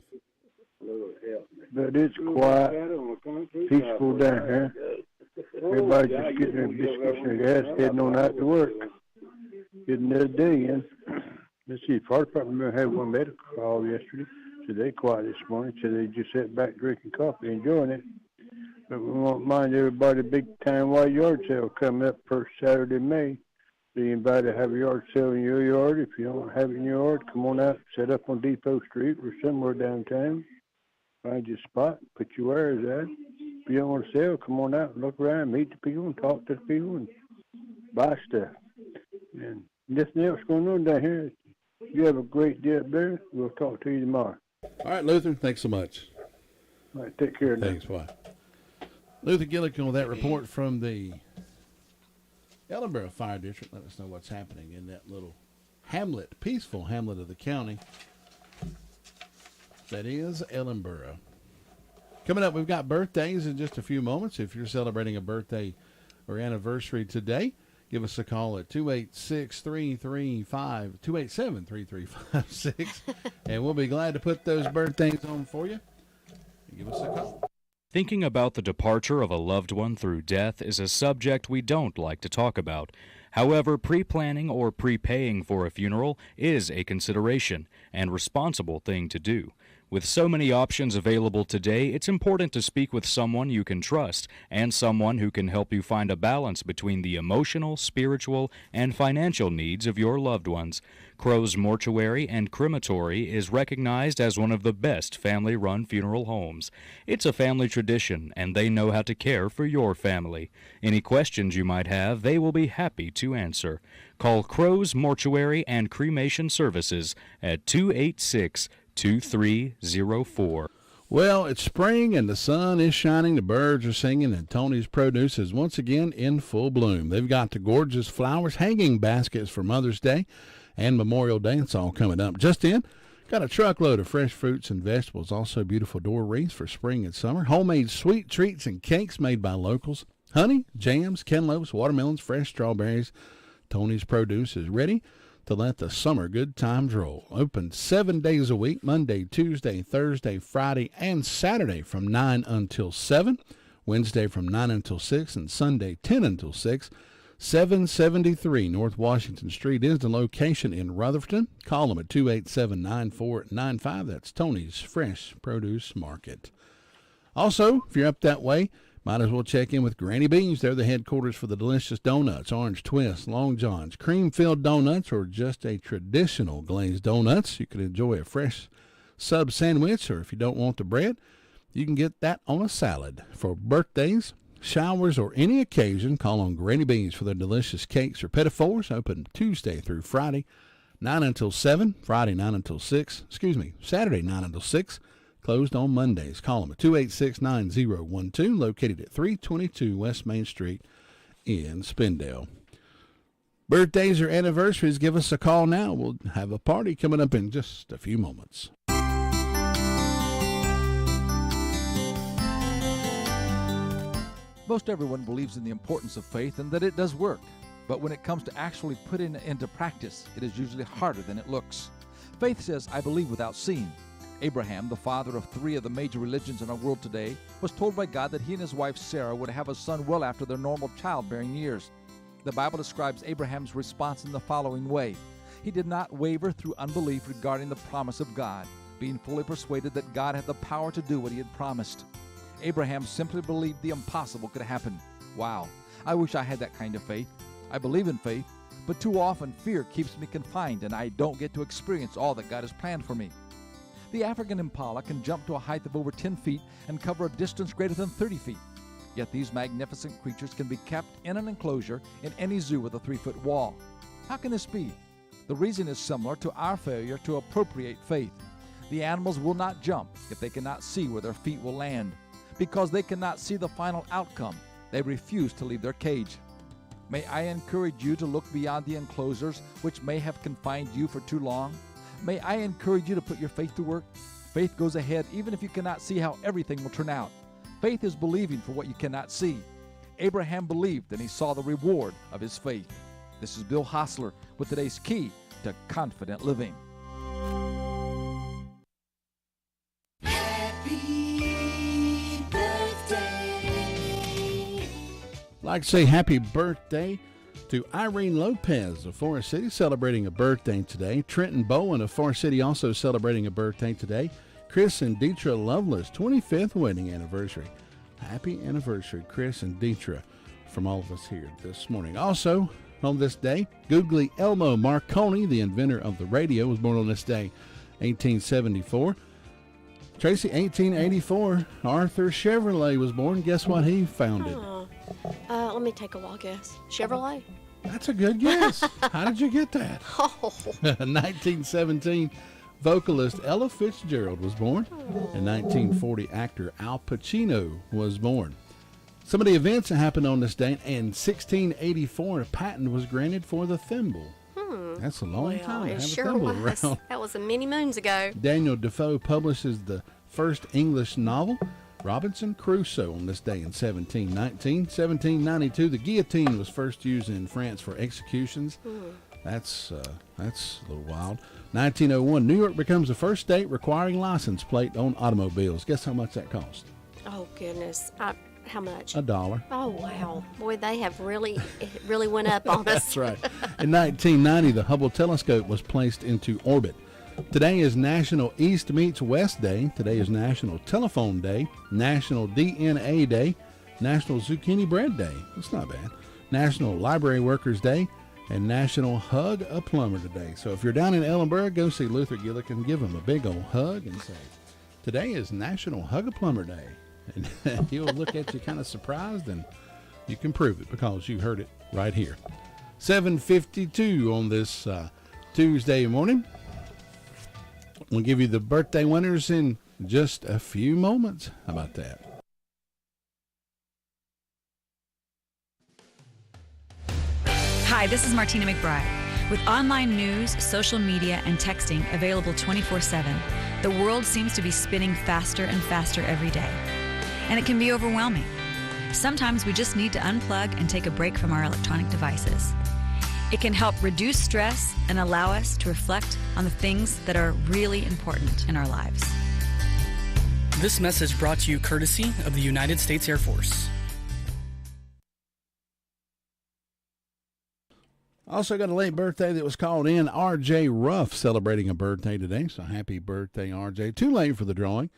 But it's quiet, peaceful down here. Everybody's just getting their biscuits and their gas, heading on out to work. Getting their day in. Let's see, fire department had one medical call yesterday. So they quiet this morning. So they just sat back drinking coffee, enjoying it. But we won't mind everybody big time white yard sale coming up first Saturday in May. So you invited to have a yard sale in your yard. If you don't have it in your yard, come on out, set up on Depot Street or somewhere downtown. Find your spot, put your wares out. If you don't want to sell, come on out and look around, meet the people, and talk to the people, and buy stuff. And nothing else going on down here. You have a great day up there. We'll talk to you tomorrow. All right, Luther, thanks so much. All right, take care now. Thanks, bye. Luther Gillikin with that report from the Ellenboro Fire District. Let us know what's happening in that little hamlet, peaceful hamlet of the county. That is Ellenboro. Coming up, we've got birthdays in just a few moments. If you're celebrating a birthday or anniversary today, give us a call at 287-3356, and we'll be glad to put those birthdays on for you. Give us a call. Thinking about the departure of a loved one through death is a subject we don't like to talk about. However, pre-planning or prepaying for a funeral is a consideration and responsible thing to do. With so many options available today, it's important to speak with someone you can trust and someone who can help you find a balance between the emotional, spiritual, and financial needs of your loved ones. Crow's Mortuary and Crematory is recognized as one of the best family-run funeral homes. It's a family tradition, and they know how to care for your family. Any questions you might have, they will be happy to answer. Call Crow's Mortuary and Cremation Services at 286-2304. Well, it's spring and the sun is shining, the birds are singing, and Tony's Produce is once again in full bloom. They've got the gorgeous flowers, hanging baskets for Mother's Day and Memorial Day. It's all coming up. Just in, got a truckload of fresh fruits and vegetables, also beautiful door wreaths for spring and summer, homemade sweet treats and cakes made by locals, honey, jams, cantaloupes, watermelons, fresh strawberries. Tony's Produce is ready to let the summer good times roll. Open 7 days a week, Monday, Tuesday, Thursday, Friday, and Saturday from 9 until 7, Wednesday from 9 until 6, and Sunday 10 until 6. 773 North Washington Street is the location in Rutherford. Call them at 287-9495. That's Tony's Fresh Produce Market. Also, if you're up that way, might as well check in with Granny Beans. They're the headquarters for the delicious donuts, orange twists, long johns, cream-filled donuts, or just a traditional glazed donuts. You can enjoy a fresh sub sandwich, or if you don't want the bread, you can get that on a salad. For birthdays, showers, or any occasion, call on Granny Beans for their delicious cakes or petit fours. Open Tuesday through Friday, 9 until 7, Saturday 9 until 6. Closed on Mondays. Call them at 286-9012, located at 322 West Main Street in Spindale. Birthdays or anniversaries, give us a call now. We'll have a party coming up in just a few moments. Most everyone believes in the importance of faith and that it does work. But when it comes to actually putting it into practice, it is usually harder than it looks. Faith says, I believe without seeing. Abraham, the father of 3 of the major religions in our world today, was told by God that he and his wife Sarah would have a son well after their normal childbearing years. The Bible describes Abraham's response in the following way. He did not waver through unbelief regarding the promise of God, being fully persuaded that God had the power to do what he had promised. Abraham simply believed the impossible could happen. Wow, I wish I had that kind of faith. I believe in faith, but too often fear keeps me confined and I don't get to experience all that God has planned for me. The African impala can jump to a height of over 10 feet and cover a distance greater than 30 feet. Yet these magnificent creatures can be kept in an enclosure in any zoo with a 3-foot wall. How can this be? The reason is similar to our failure to appropriate faith. The animals will not jump if they cannot see where their feet will land. Because they cannot see the final outcome, they refuse to leave their cage. May I encourage you to look beyond the enclosures which may have confined you for too long? May I encourage you to put your faith to work? Faith goes ahead even if you cannot see how everything will turn out. Faith is believing for what you cannot see. Abraham believed and he saw the reward of his faith. This is Bill Hostler with today's Key to Confident Living. Happy birthday. I'd like to say happy birthday to Irene Lopez of Forest City, celebrating a birthday today. Trenton Bowen of Forest City also celebrating a birthday today. Chris and Deetra Lovelace, 25th wedding anniversary. Happy anniversary, Chris and Deetra, from all of us here this morning. Also, on this day, Googly Elmo Marconi, the inventor of the radio, was born on this day, 1874. Tracy, 1884, Arthur Chevrolet was born. Guess what he founded? Let me take a wild guess. Chevrolet? That's a good guess. How did you get that? 1917, vocalist Ella Fitzgerald was born. In 1940, actor Al Pacino was born. Some of the events that happened on this day: in 1684, a patent was granted for the thimble. That's a long time to have It a sure thimble was. around. That was many moons ago. Daniel Defoe publishes the first English novel, Robinson Crusoe, on this day in 1719. 1792, the guillotine was first used in France for executions. That's a little wild. 1901, New York becomes the first state requiring license plate on automobiles. Guess how much that cost? Oh, goodness. How much? $1. Oh, wow. Boy, they have really went up on us. That's right. In 1990, the Hubble telescope was placed into orbit. Today is National East Meets West Day. Today is National Telephone Day, National DNA Day, National Zucchini Bread Day. That's not bad. National Library Workers Day, and National Hug a Plumber today. So if you're down in Ellenburg, go see Luther Gillick, give him a big old hug and say, today is National Hug a Plumber Day. And he'll look at you kind of surprised, and you can prove it because you heard it right here. 7:52 on this Tuesday morning. We'll give you the birthday winners in just a few moments. How about that? Hi, this is Martina McBride. With online news, social media, and texting available 24/7, the world seems to be spinning faster and faster every day. And it can be overwhelming. Sometimes we just need to unplug and take a break from our electronic devices. It can help reduce stress and allow us to reflect on the things that are really important in our lives. This message brought to you courtesy of the United States Air Force. Also got a late birthday that was called in. R.J. Ruff celebrating a birthday today, so happy birthday, R.J. Too late for the drawing.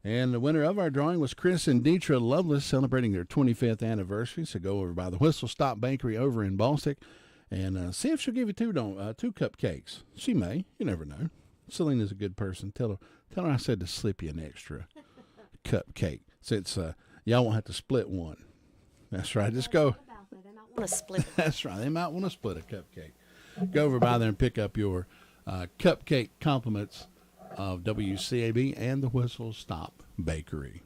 And the winner of our drawing was Chris and Deetra Lovelace, celebrating their 25th anniversary. So go over by the Whistle Stop Bakery over in Baltic and see if she'll give you two cupcakes. She may. You never know. Selena's a good person. Tell her I said to slip you an extra cupcake since y'all won't have to split one. That's right. Just go. Want to split. That's right. They might want to split a cupcake. Go over by there and pick up your cupcake compliments of WCAB and the Whistle Stop Bakery.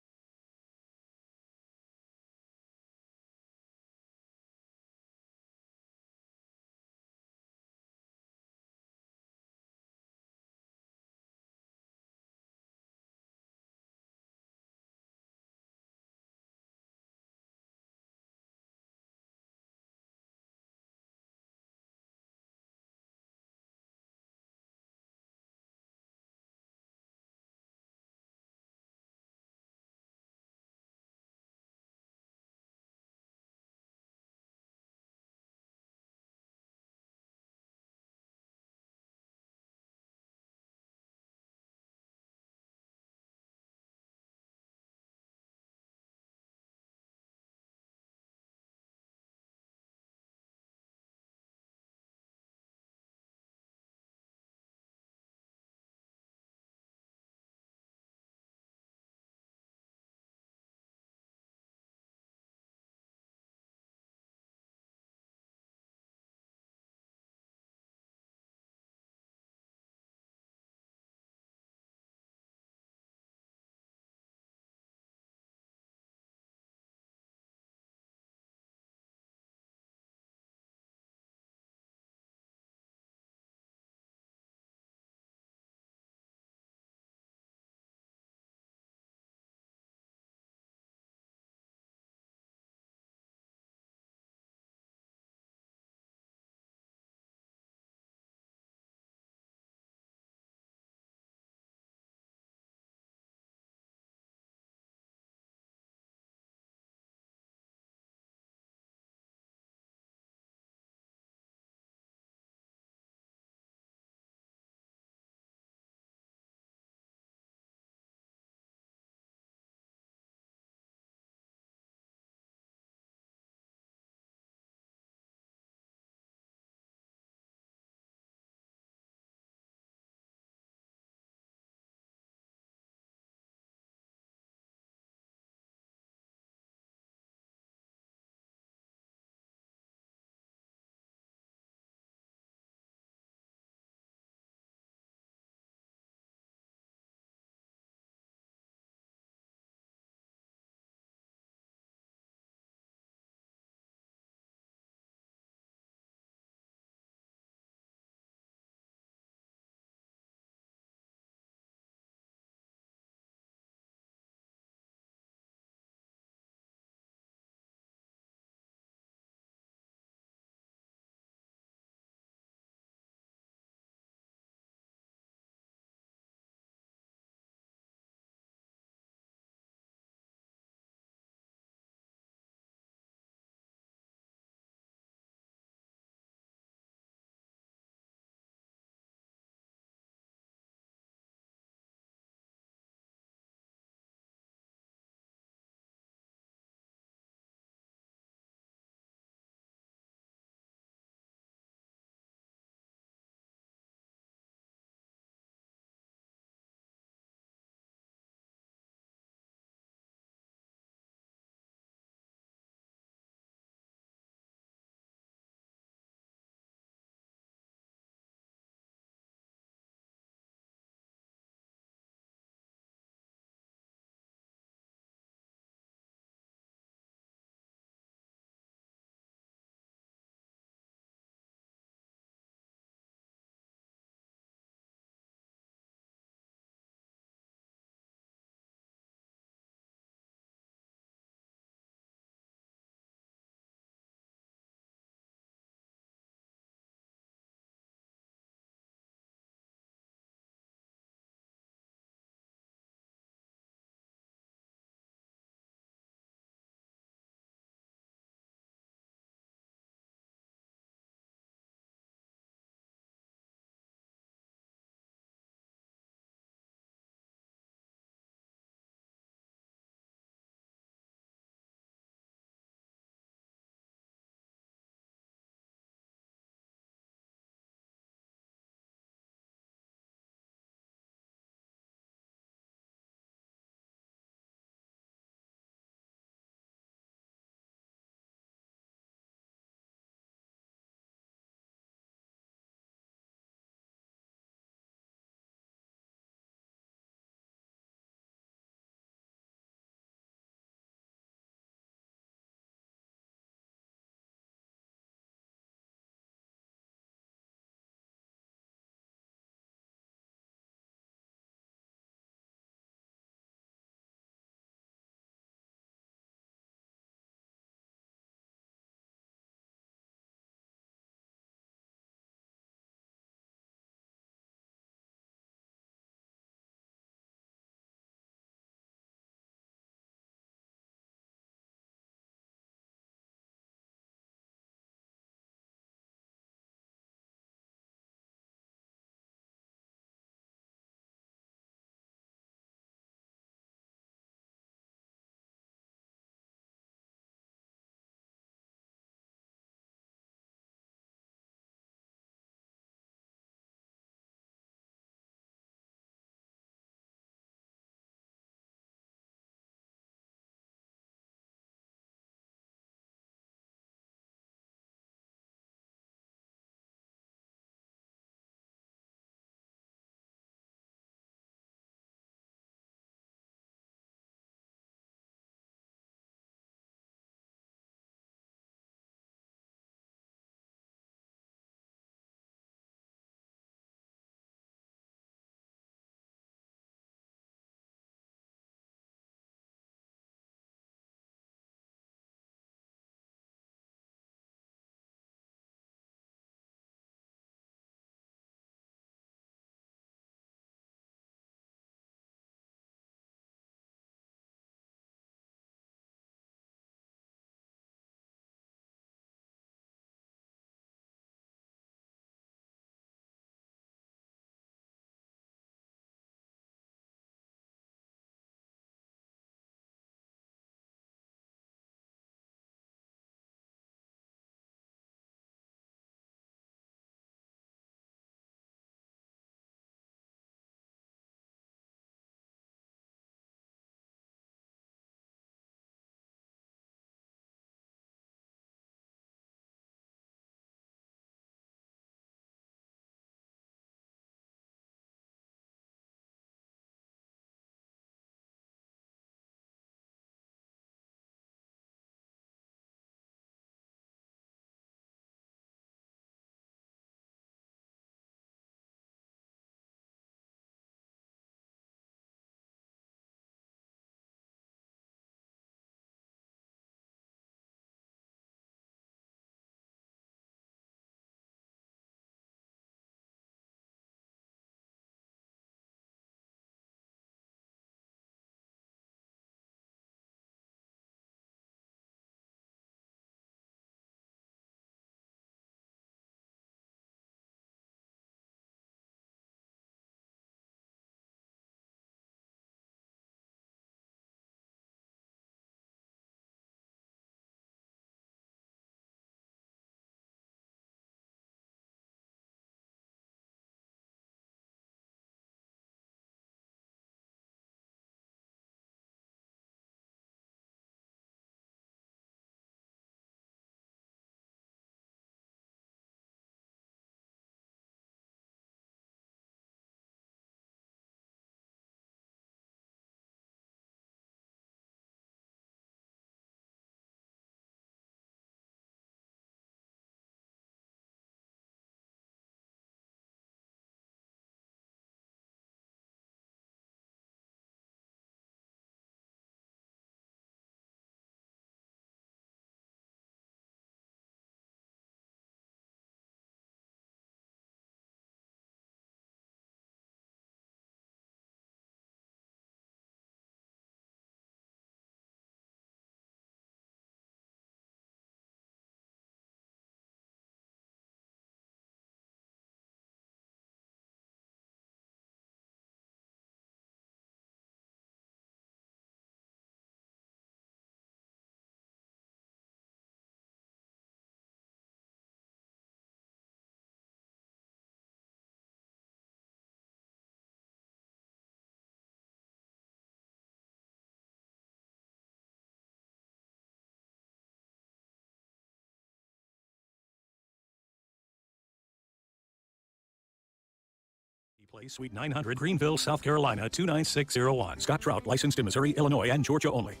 Place, Suite 900, Greenville, South Carolina, 29601. Scott Trout, licensed in Missouri, Illinois, and Georgia only.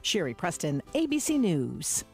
Sherry Preston, ABC News.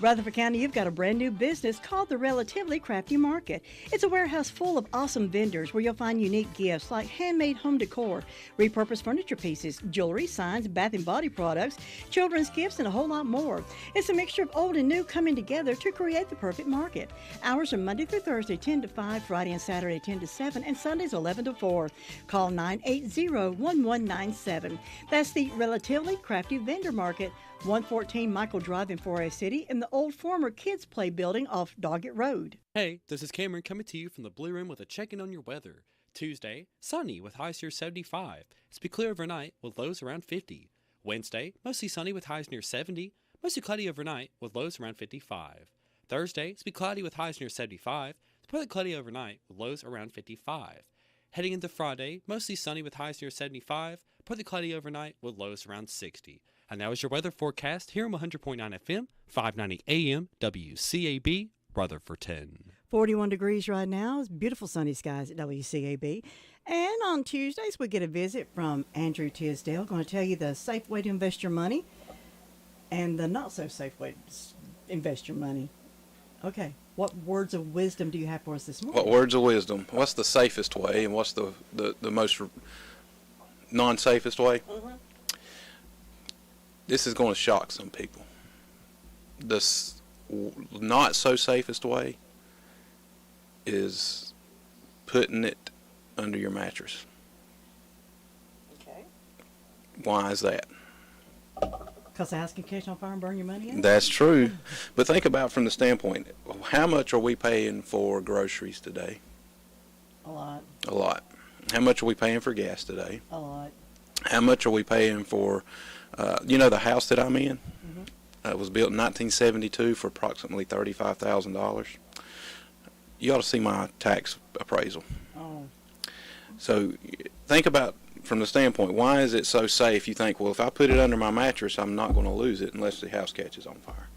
Rutherford County, you've got a brand new business called the Relatively Crafty Market. It's a warehouse full of awesome vendors where you'll find unique gifts like handmade home decor, repurposed furniture pieces, jewelry, signs, bath and body products, children's gifts, and a whole lot more. It's a mixture of old and new coming together to create the perfect market. Hours are Monday through Thursday, 10 to 5, Friday and Saturday, 10 to 7, and Sundays, 11 to 4. Call 980-1197. That's the Relatively Crafty Vendor Market, 114 Michael Drive in Forest City in the old former Kids Play building off Doggett Road. Hey, this is Cameron coming to you from the Blue Room with a check-in on your weather. Tuesday, sunny with highs near 75. It's be clear overnight with lows around 50. Wednesday, mostly sunny with highs near 70. Mostly cloudy overnight with lows around 55. Thursday, it's be cloudy with highs near 75. It's partly cloudy overnight with lows around 55. Heading into Friday, mostly sunny with highs near 75. Partly cloudy overnight with lows around 60. And now is your weather forecast here on 100.9 FM, 590 AM, WCAB, Rutherford 10. 41 degrees right now. It's beautiful sunny skies at WCAB. And on Tuesdays, we get a visit from Andrew Tisdale, going to tell you the safe way to invest your money and the not so safe way to invest your money. Okay, what words of wisdom do you have for us this morning? What words of wisdom? What's the safest way and what's the most non-safest way? Mm-hmm. This is going to shock some people. The not so safest way is putting it under your mattress. Okay. Why is that? Because the house can catch on fire and burn your money in? That's true. But think about from the standpoint, how much are we paying for groceries today? A lot. A lot. How much are we paying for gas today? A lot. How much are we paying for, the house that I'm in? Mm-hmm. It was built in 1972 for approximately $35,000. You ought to see my tax appraisal. Oh. So think about from the standpoint, why is it so safe? You think, well, if I put it under my mattress, I'm not going to lose it unless the house catches on fire.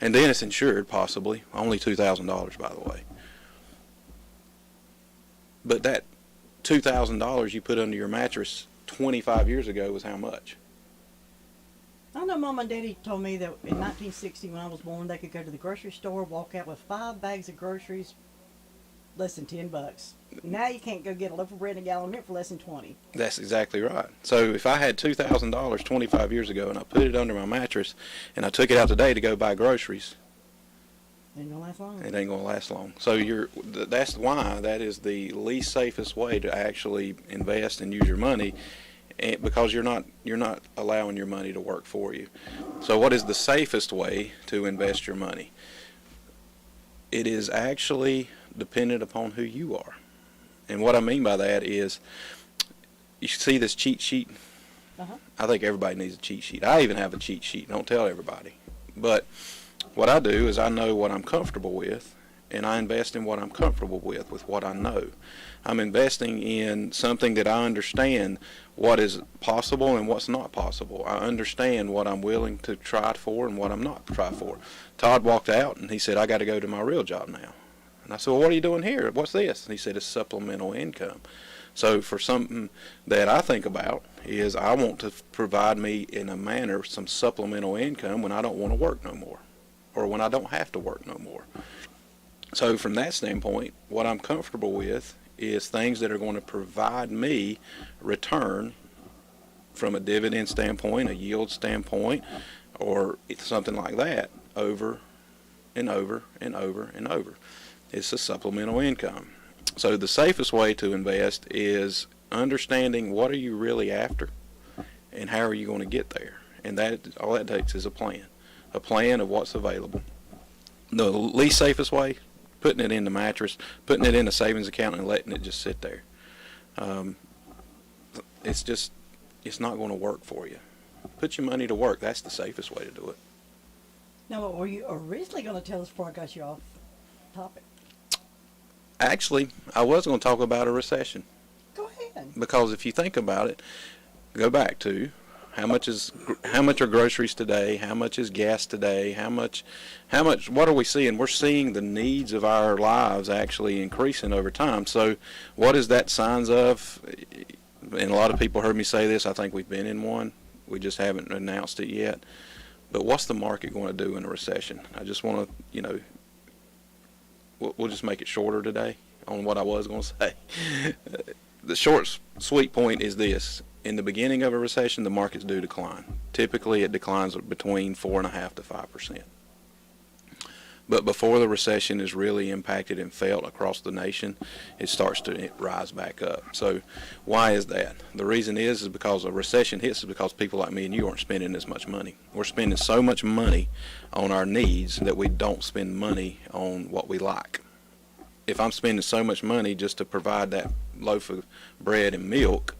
And then it's insured, possibly. Only $2,000, by the way. But that $2,000 you put under your mattress 25 years ago was how much? I know Mom and Daddy told me that in 1960 when I was born, they could go to the grocery store, walk out with 5 bags of groceries, less than $10. Now you can't go get a loaf of bread and a gallon of milk for less than 20. That's exactly right. So if I had $2,000 25 years ago and I put it under my mattress and I took it out today to go buy groceries, it ain't gonna last long. It ain't gonna last long. So that's why that is the least safest way to actually invest and use your money, because you're not allowing your money to work for you. So what is the safest way to invest your money? It is actually dependent upon who you are. And what I mean by that is, you see this cheat sheet? Uh-huh. I think everybody needs a cheat sheet. I even have a cheat sheet. Don't tell everybody. But what I do is I know what I'm comfortable with, and I invest in what I'm comfortable with what I know. I'm investing in something that I understand what is possible and what's not possible. I understand what I'm willing to try for and what I'm not try for. Todd walked out and he said, I got to go to my real job now. And I said, well, what are you doing here? What's this? And he said, it's supplemental income. So for something that I think about is I want to provide me in a manner some supplemental income when I don't want to work no more, or when I don't have to work no more. So from that standpoint, what I'm comfortable with is things that are going to provide me return from a dividend standpoint, a yield standpoint, or something like that over and over and over and over. It's a supplemental income. So the safest way to invest is understanding what are you really after and how are you going to get there. And that all that takes is a plan of what's available. The least safest way, putting it in the mattress, putting it in a savings account and letting it just sit there. It's not going to work for you. Put your money to work. That's the safest way to do it. Now, what were you originally going to tell us before I got you off topic? Actually, I was going to talk about a recession. Go ahead. Because if you think about it, go back to How much are groceries today? How much is gas today? How much, what are we seeing? We're seeing the needs of our lives actually increasing over time. So what is that signs of? And a lot of people heard me say this. I think we've been in one. We just haven't announced it yet. But what's the market going to do in a recession? I just want to, we'll just make it shorter today on what I was going to say. The short, sweet point is this. In the beginning of a recession, the markets do decline. Typically, it declines between 4.5% to 5%. But before the recession is really impacted and felt across the nation, it starts to rise back up. So why is that? The reason is because a recession hits is because people like me and you aren't spending as much money. We're spending so much money on our needs that we don't spend money on what we like. If I'm spending so much money just to provide that loaf of bread and milk,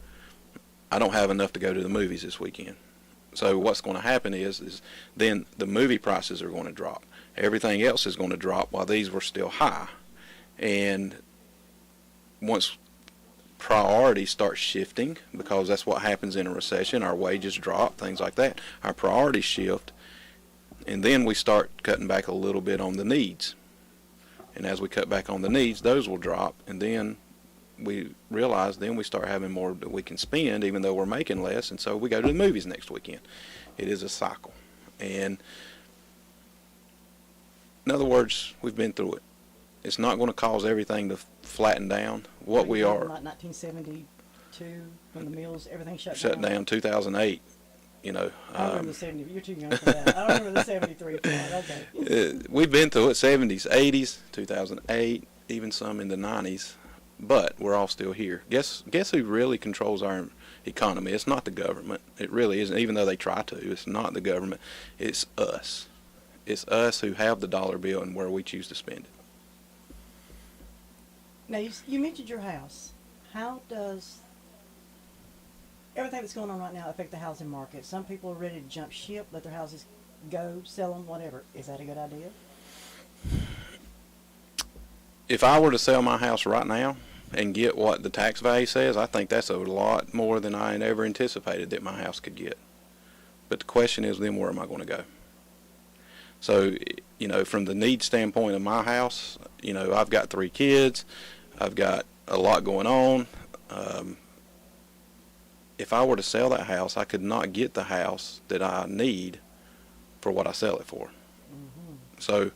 I don't have enough to go to the movies this weekend. So what's going to happen is then the movie prices are going to drop. Everything else is going to drop while these were still high. And once priorities start shifting, because that's what happens in a recession, our wages drop, things like that, our priorities shift, and then we start cutting back a little bit on the needs. And as we cut back on the needs, those will drop, and then we realize then we start having more that we can spend even though we're making less, and so we go to the movies next weekend. It is a cycle. And in other words, we've been through it. It's not going to cause everything to flatten down. What we are. Like 1972, when the mills, everything shut down. 2008. I remember the 70. You're too young for that. I don't remember the 73 part. Okay. We've been through it. 70s, 80s, 2008, even some in the 90s. But we're all still here. Guess who really controls our economy? It's not the government. It really isn't, even though they try to. It's not the government. It's us. It's us who have the dollar bill and where we choose to spend it. Now, you mentioned your house. How does everything that's going on right now affect the housing market? Some people are ready to jump ship, let their houses go, sell them, whatever. Is that a good idea? If I were to sell my house right now and get what the tax value says, I think that's a lot more than I ever anticipated that my house could get. But the question is, then where am I going to go? So, from the need standpoint of my house, I've got 3 kids. I've got a lot going on. If I were to sell that house, I could not get the house that I need for what I sell it for. Mm-hmm. So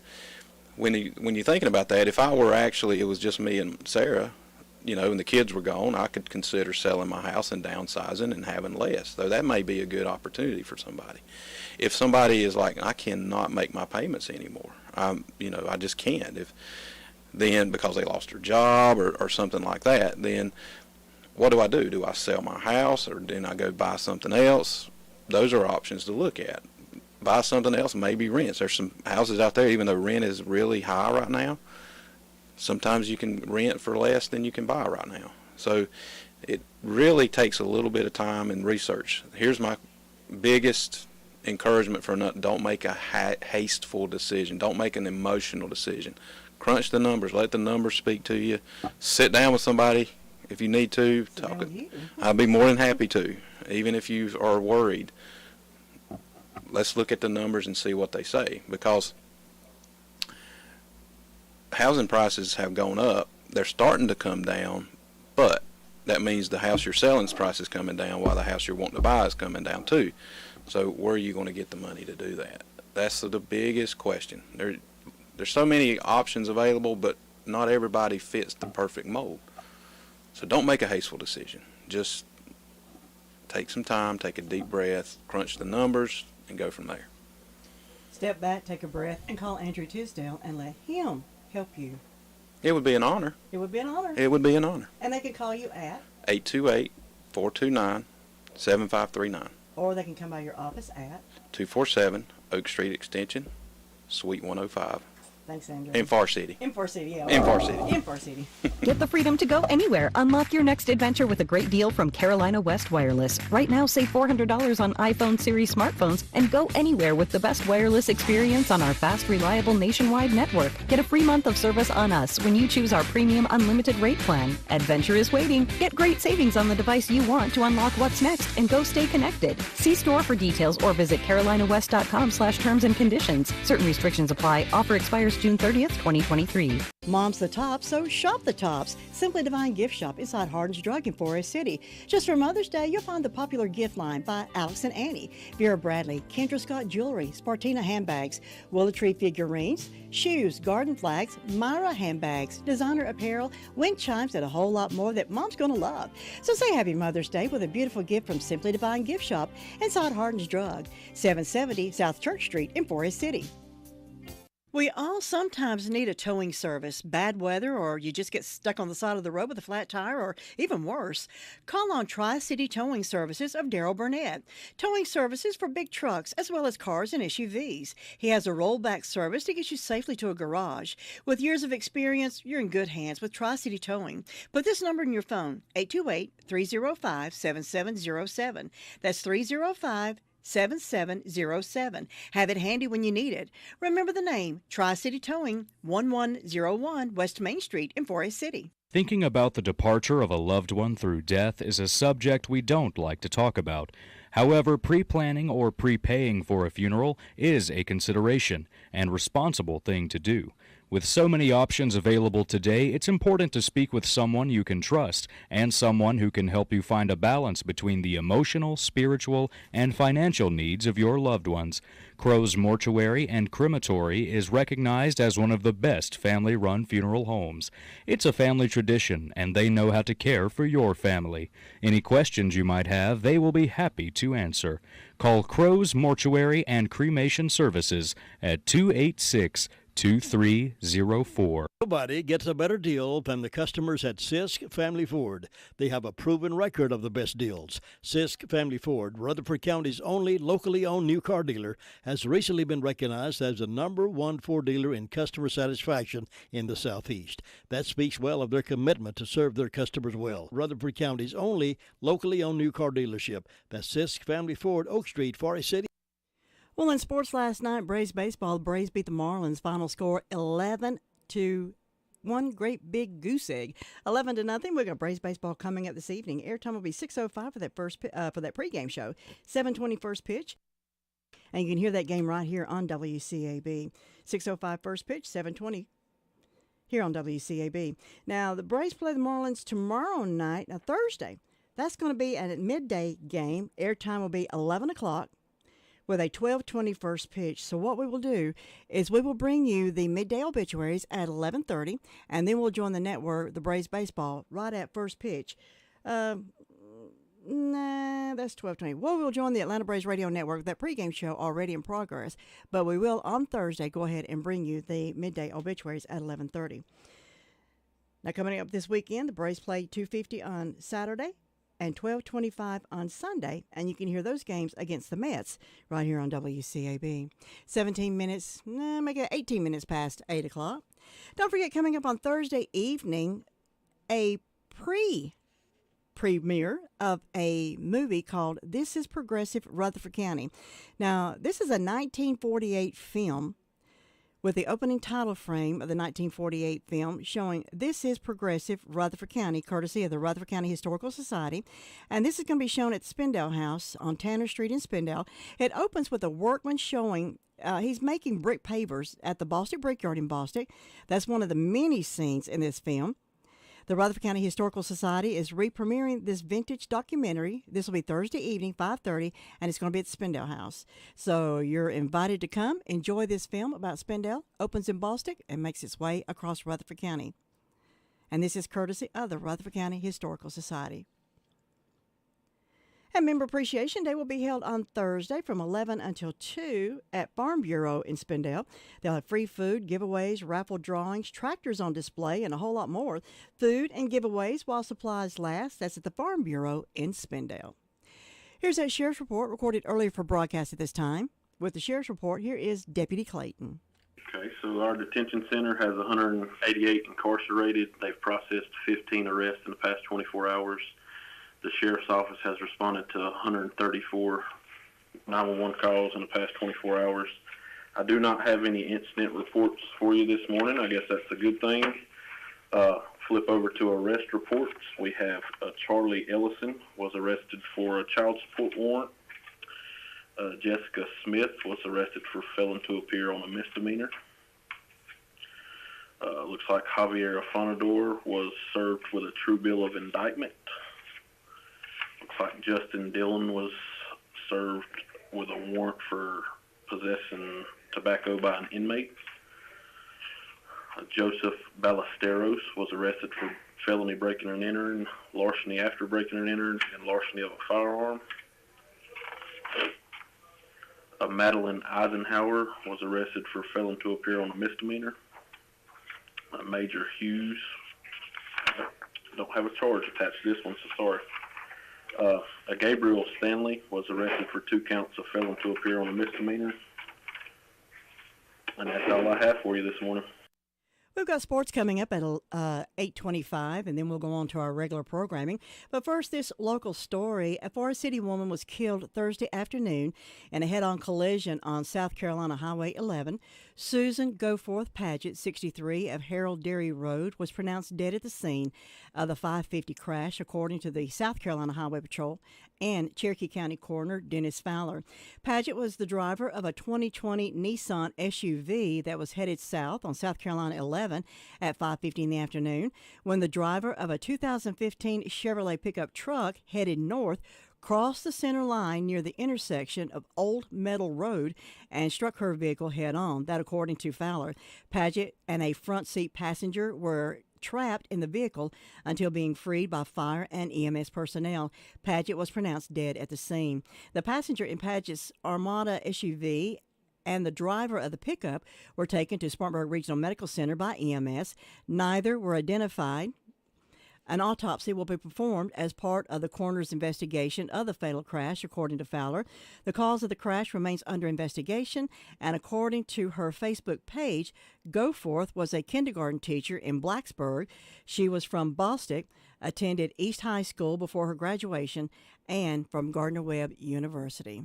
when you're thinking about that, if I were it was just me and Sarah, and the kids were gone, I could consider selling my house and downsizing and having less. So that may be a good opportunity for somebody. If somebody is like, I cannot make my payments anymore, I just can't. Then because they lost their job or something like that, then what do? Do I sell my house, or then I go buy something else? Those are options to look at. Buy something else, maybe rent. There's some houses out there, even though rent is really high right now, sometimes you can rent for less than you can buy right now. So it really takes a little bit of time and research. Here's my biggest encouragement don't make a hasteful decision. Don't make an emotional decision. Crunch the numbers. Let the numbers speak to you. Sit down with somebody if you need to. Talk. I'd be more than happy to, even if you are worried. Let's look at the numbers and see what they say, because housing prices have gone up. They're starting to come down, but that means the house you're selling's price is coming down while the house you're wanting to buy is coming down too. So where are you going to get the money to do that? That's the biggest question. There's so many options available, but not everybody fits the perfect mold. So don't make a hasteful decision. Just take some time, take a deep breath, crunch the numbers, and go from there. Step back, take a breath, and call Andrew Tisdale and let him help you. It would be an honor. It would be an honor. It would be an honor. And they can call you at 828-429-7539. Or they can come by your office at 247 Oak Street Extension, Suite 105. Thanks, Andrew. In Far City. In Far City, yeah. In Far City. In Far City. Get the freedom to go anywhere. Unlock your next adventure with a great deal from Carolina West Wireless. Right now, save $400 on iPhone series smartphones and go anywhere with the best wireless experience on our fast, reliable nationwide network. Get a free month of service on us when you choose our premium unlimited rate plan. Adventure is waiting. Get great savings on the device you want to unlock what's next and go stay connected. See store for details or visit carolinawest.com/terms and conditions. Certain restrictions apply. Offer expires June 30th, 2023. Mom's the top, so shop the tops. Simply Divine Gift Shop inside Hardin's Drug in Forest City. Just for Mother's Day, you'll find the popular gift line by Alex and Annie, Vera Bradley, Kendra Scott Jewelry, Spartina handbags, Willow Tree figurines, shoes, garden flags, Myra handbags, designer apparel, wind chimes, and a whole lot more that Mom's going to love. So say Happy Mother's Day with a beautiful gift from Simply Divine Gift Shop inside Hardin's Drug, 770 South Church Street in Forest City. We all sometimes need a towing service. Bad weather, or you just get stuck on the side of the road with a flat tire, or even worse. Call on Tri-City Towing Services of Darrell Burnett. Towing services for big trucks as well as cars and SUVs. He has a rollback service to get you safely to a garage. With years of experience, you're in good hands with Tri-City Towing. Put this number in your phone, 828-305-7707. That's 305-7707. Have it handy when you need it. Remember the name, Tri-City Towing, 1101 West Main Street in Forest City. Thinking about the departure of a loved one through death is a subject we don't like to talk about. However, pre-planning or prepaying for a funeral is a consideration and responsible thing to do. With so many options available today, it's important to speak with someone you can trust and someone who can help you find a balance between the emotional, spiritual, and financial needs of your loved ones. Crow's Mortuary and Crematory is recognized as one of the best family-run funeral homes. It's a family tradition, and they know how to care for your family. Any questions you might have, they will be happy to answer. Call Crow's Mortuary and Cremation Services at 286-2304. Nobody gets a better deal than the customers at Sisk Family Ford. They have a proven record of the best deals. Sisk Family Ford, Rutherford County's only locally owned new car dealer, has recently been recognized as the #1 Ford dealer in customer satisfaction in the Southeast. That speaks well of their commitment to serve their customers well. Rutherford County's only locally owned new car dealership. That's Sisk Family Ford, Oak Street, Forest City. Well, in sports last night, Braves baseball, the Braves beat the Marlins. Final score 11-1. Great big goose egg, 11-0. We've got Braves baseball coming up this evening. Airtime will be 6:05 for that for that pregame show. 7:20 first pitch, and you can hear that game right here on WCAB. 6:05 first pitch, 7:20 here on WCAB. Now the Braves play the Marlins tomorrow night, Thursday. That's going to be a midday game. Airtime will be 11 o'clock. With a 12:20 first pitch. So what we will do is we will bring you the midday obituaries at 11:30, and then we'll join the network, the Braves baseball, right at first pitch. That's 12:20. Well, we'll join the Atlanta Braves radio network, that pregame show already in progress, but we will on Thursday go ahead and bring you the midday obituaries at 11:30. Now coming up this weekend, the Braves play 2:50 on Saturday and 12:25 on Sunday, and you can hear those games against the Mets right here on WCAB. 17 minutes, make it 18 minutes past 8 o'clock. Don't forget, coming up on Thursday evening, a premiere of a movie called This is Progressive Rutherford County. Now, this is a 1948 film with the opening title frame of the 1948 film showing This is Progressive Rutherford County, courtesy of the Rutherford County Historical Society. And this is going to be shown at Spindale House on Tanner Street in Spindale. It opens with a workman showing he's making brick pavers at the Bostic Brickyard in Bostic. That's one of the many scenes in this film. The Rutherford County Historical Society is re-premiering this vintage documentary. This will be Thursday evening, 5:30, and it's going to be at the Spindale House. So you're invited to come, enjoy this film about Spindale, opens in Bostic, and makes its way across Rutherford County. And this is courtesy of the Rutherford County Historical Society. And Member Appreciation Day will be held on Thursday from 11 until 2 at Farm Bureau in Spindale. They'll have free food, giveaways, raffle drawings, tractors on display, and a whole lot more. Food and giveaways while supplies last. That's at the Farm Bureau in Spindale. Here's that Sheriff's Report recorded earlier for broadcast at this time. With the Sheriff's Report, here is Deputy Clayton. Okay, so our detention center has 188 incarcerated. They've processed 15 arrests in the past 24 hours. The sheriff's office has responded to 134 911 calls in the past 24 hours. I do not have any incident reports for you this morning. I guess that's a good thing. Flip over to arrest reports. We have Charlie Ellison was arrested for a child support warrant. Jessica Smith was arrested for failing to appear on a misdemeanor. Looks like Javier Afanador was served with a true bill of indictment. Looks like Justin Dillon was served with a warrant for possessing tobacco by an inmate. Joseph Ballesteros was arrested for felony breaking and entering, larceny after breaking and entering, and larceny of a firearm. Madeline Eisenhower was arrested for failing to appear on a misdemeanor. Major Hughes, don't have a charge attached to this one, so sorry. Gabriel Stanley was arrested for 2 counts of failing to appear on a misdemeanor. And that's all I have for you this morning. We've got sports coming up at 8:25, and then we'll go on to our regular programming. But first, this local story. A Forest City woman was killed Thursday afternoon in a head-on collision on South Carolina Highway 11. Susan Goforth Paget, 63, of Harold Dairy Road, was pronounced dead at the scene of the 550 crash, according to the South Carolina Highway Patrol and Cherokee County Coroner Dennis Fowler. Paget was the driver of a 2020 Nissan SUV that was headed south on South Carolina 11 at 5:50 in the afternoon when the driver of a 2015 Chevrolet pickup truck headed north crossed the center line near the intersection of Old Metal Road and struck her vehicle head-on. That according to Fowler. Paget and a front seat passenger were trapped in the vehicle until being freed by fire and EMS personnel. Paget was pronounced dead at the scene. The passenger in Paget's Armada SUV and the driver of the pickup were taken to Spartanburg Regional Medical Center by EMS. Neither were identified. An autopsy will be performed as part of the coroner's investigation of the fatal crash, according to Fowler. The cause of the crash remains under investigation, and according to her Facebook page, Goforth was a kindergarten teacher in Blacksburg. She was from Bostick, attended East High School before her graduation, and from Gardner-Webb University.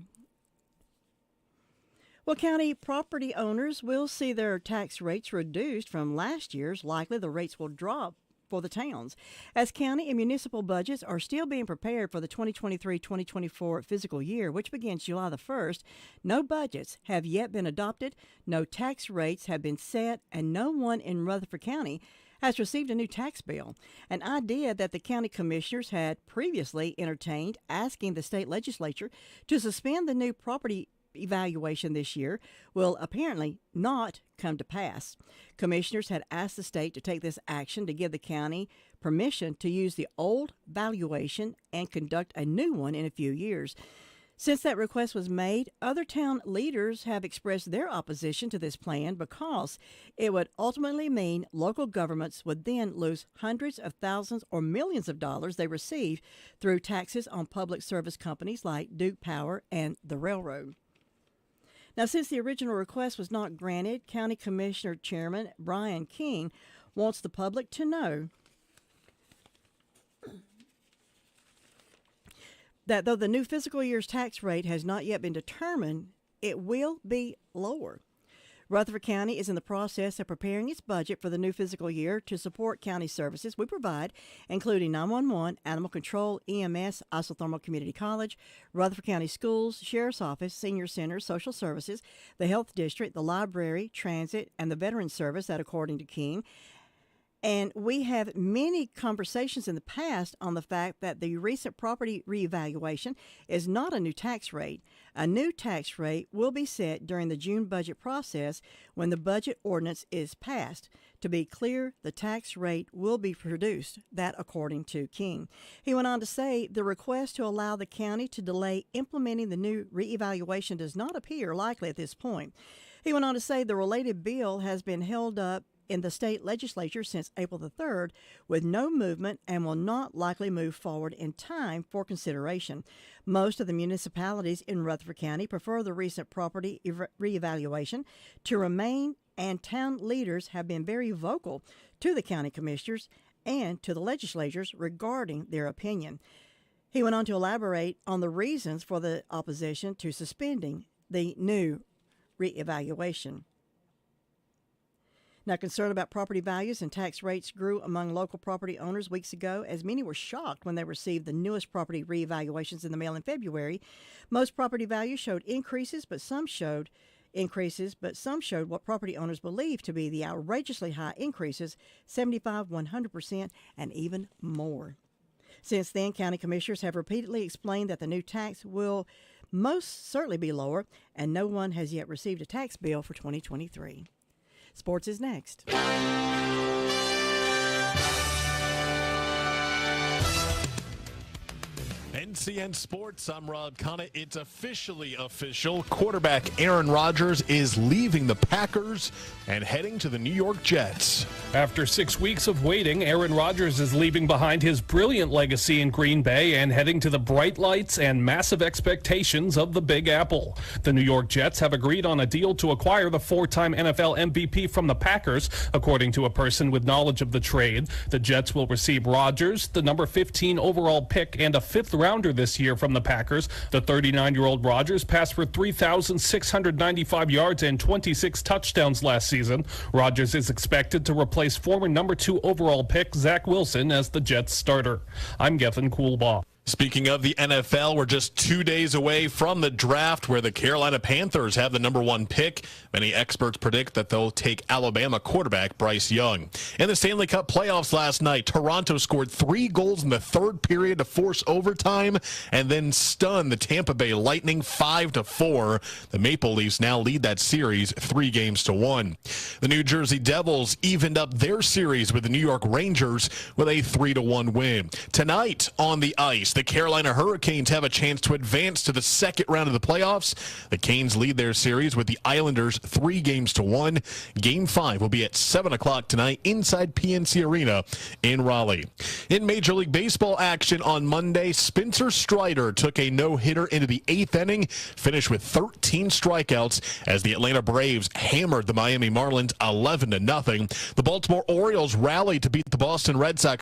Well, county property owners will see their tax rates reduced from last year's. Likely the rates will drop for the towns, as county and municipal budgets are still being prepared for the 2023-2024 fiscal year, which begins July the 1st. No budgets have yet been adopted, no tax rates have been set, and no one in Rutherford County has received a new tax bill, an idea that the county commissioners had previously entertained, asking the state legislature to suspend the new property evaluation this year will apparently not come to pass. Commissioners had asked the state to take this action to give the county permission to use the old valuation and conduct a new one in a few years. Since that request was made, other town leaders have expressed their opposition to this plan because it would ultimately mean local governments would then lose hundreds of thousands or millions of dollars they receive through taxes on public service companies like Duke Power and the railroad. Now, since the original request was not granted, County Commissioner Chairman Brian King wants the public to know that though the new fiscal year's tax rate has not yet been determined, it will be lower. Rutherford County is in the process of preparing its budget for the new fiscal year to support county services we provide, including 911, Animal Control, EMS, Isothermal Community College, Rutherford County Schools, Sheriff's Office, Senior Center, Social Services, the Health District, the Library, Transit, and the Veterans Service, that according to King. And we have many conversations in the past on the fact that the recent property reevaluation is not a new tax rate. A new tax rate will be set during the June budget process when the budget ordinance is passed. To be clear, the tax rate will be produced, that according to King. He went on to say the request to allow the county to delay implementing the new reevaluation does not appear likely at this point. He went on to say the related bill has been held up in the state legislature since April the 3rd with no movement and will not likely move forward in time for consideration. Most of the municipalities in Rutherford County prefer the recent property reevaluation to remain and town leaders have been very vocal to the county commissioners and to the legislatures regarding their opinion. He went on to elaborate on the reasons for the opposition to suspending the new reevaluation. Now, concern about property values and tax rates grew among local property owners weeks ago, as many were shocked when they received the newest property reevaluations in the mail in February. Most property values showed increases, but some showed what property owners believe to be the outrageously high increases, 75%, 100%, and even more. Since then, county commissioners have repeatedly explained that the new tax will most certainly be lower, and no one has yet received a tax bill for 2023. Sports is next. NCN Sports, I'm Rob Connett. It's officially official. Quarterback Aaron Rodgers is leaving the Packers and heading to the New York Jets. After 6 weeks of waiting, Aaron Rodgers is leaving behind his brilliant legacy in Green Bay and heading to the bright lights and massive expectations of the Big Apple. The New York Jets have agreed on a deal to acquire the four-time NFL MVP from the Packers, according to a person with knowledge of the trade. The Jets will receive Rodgers, the number 15 overall pick, and a fifth-rounder this year from the Packers. The 39-year-old Rodgers passed for 3,695 yards and 26 touchdowns last season. Rodgers is expected to replace former number 2 overall pick Zach Wilson as the Jets starter. I'm Gethin Coolbaugh. Speaking of the NFL, we're just 2 days away from the draft where the Carolina Panthers have the number 1 pick. Many experts predict that they'll take Alabama quarterback Bryce Young. In the Stanley Cup playoffs last night, Toronto scored 3 goals in the third period to force overtime and then stun the Tampa Bay Lightning 5-4. The Maple Leafs now lead that series 3-1. The New Jersey Devils evened up their series with the New York Rangers with a 3-1 win. Tonight on the ice, the Carolina Hurricanes have a chance to advance to the second round of the playoffs. The Canes lead their series with the Islanders 3-1. Game 5 will be at 7 o'clock tonight inside PNC Arena in Raleigh. In Major League Baseball action on Monday, Spencer Strider took a no-hitter into the 8th inning, finished with 13 strikeouts as the Atlanta Braves hammered the Miami Marlins 11-0. The Baltimore Orioles rallied to beat the Boston Red Sox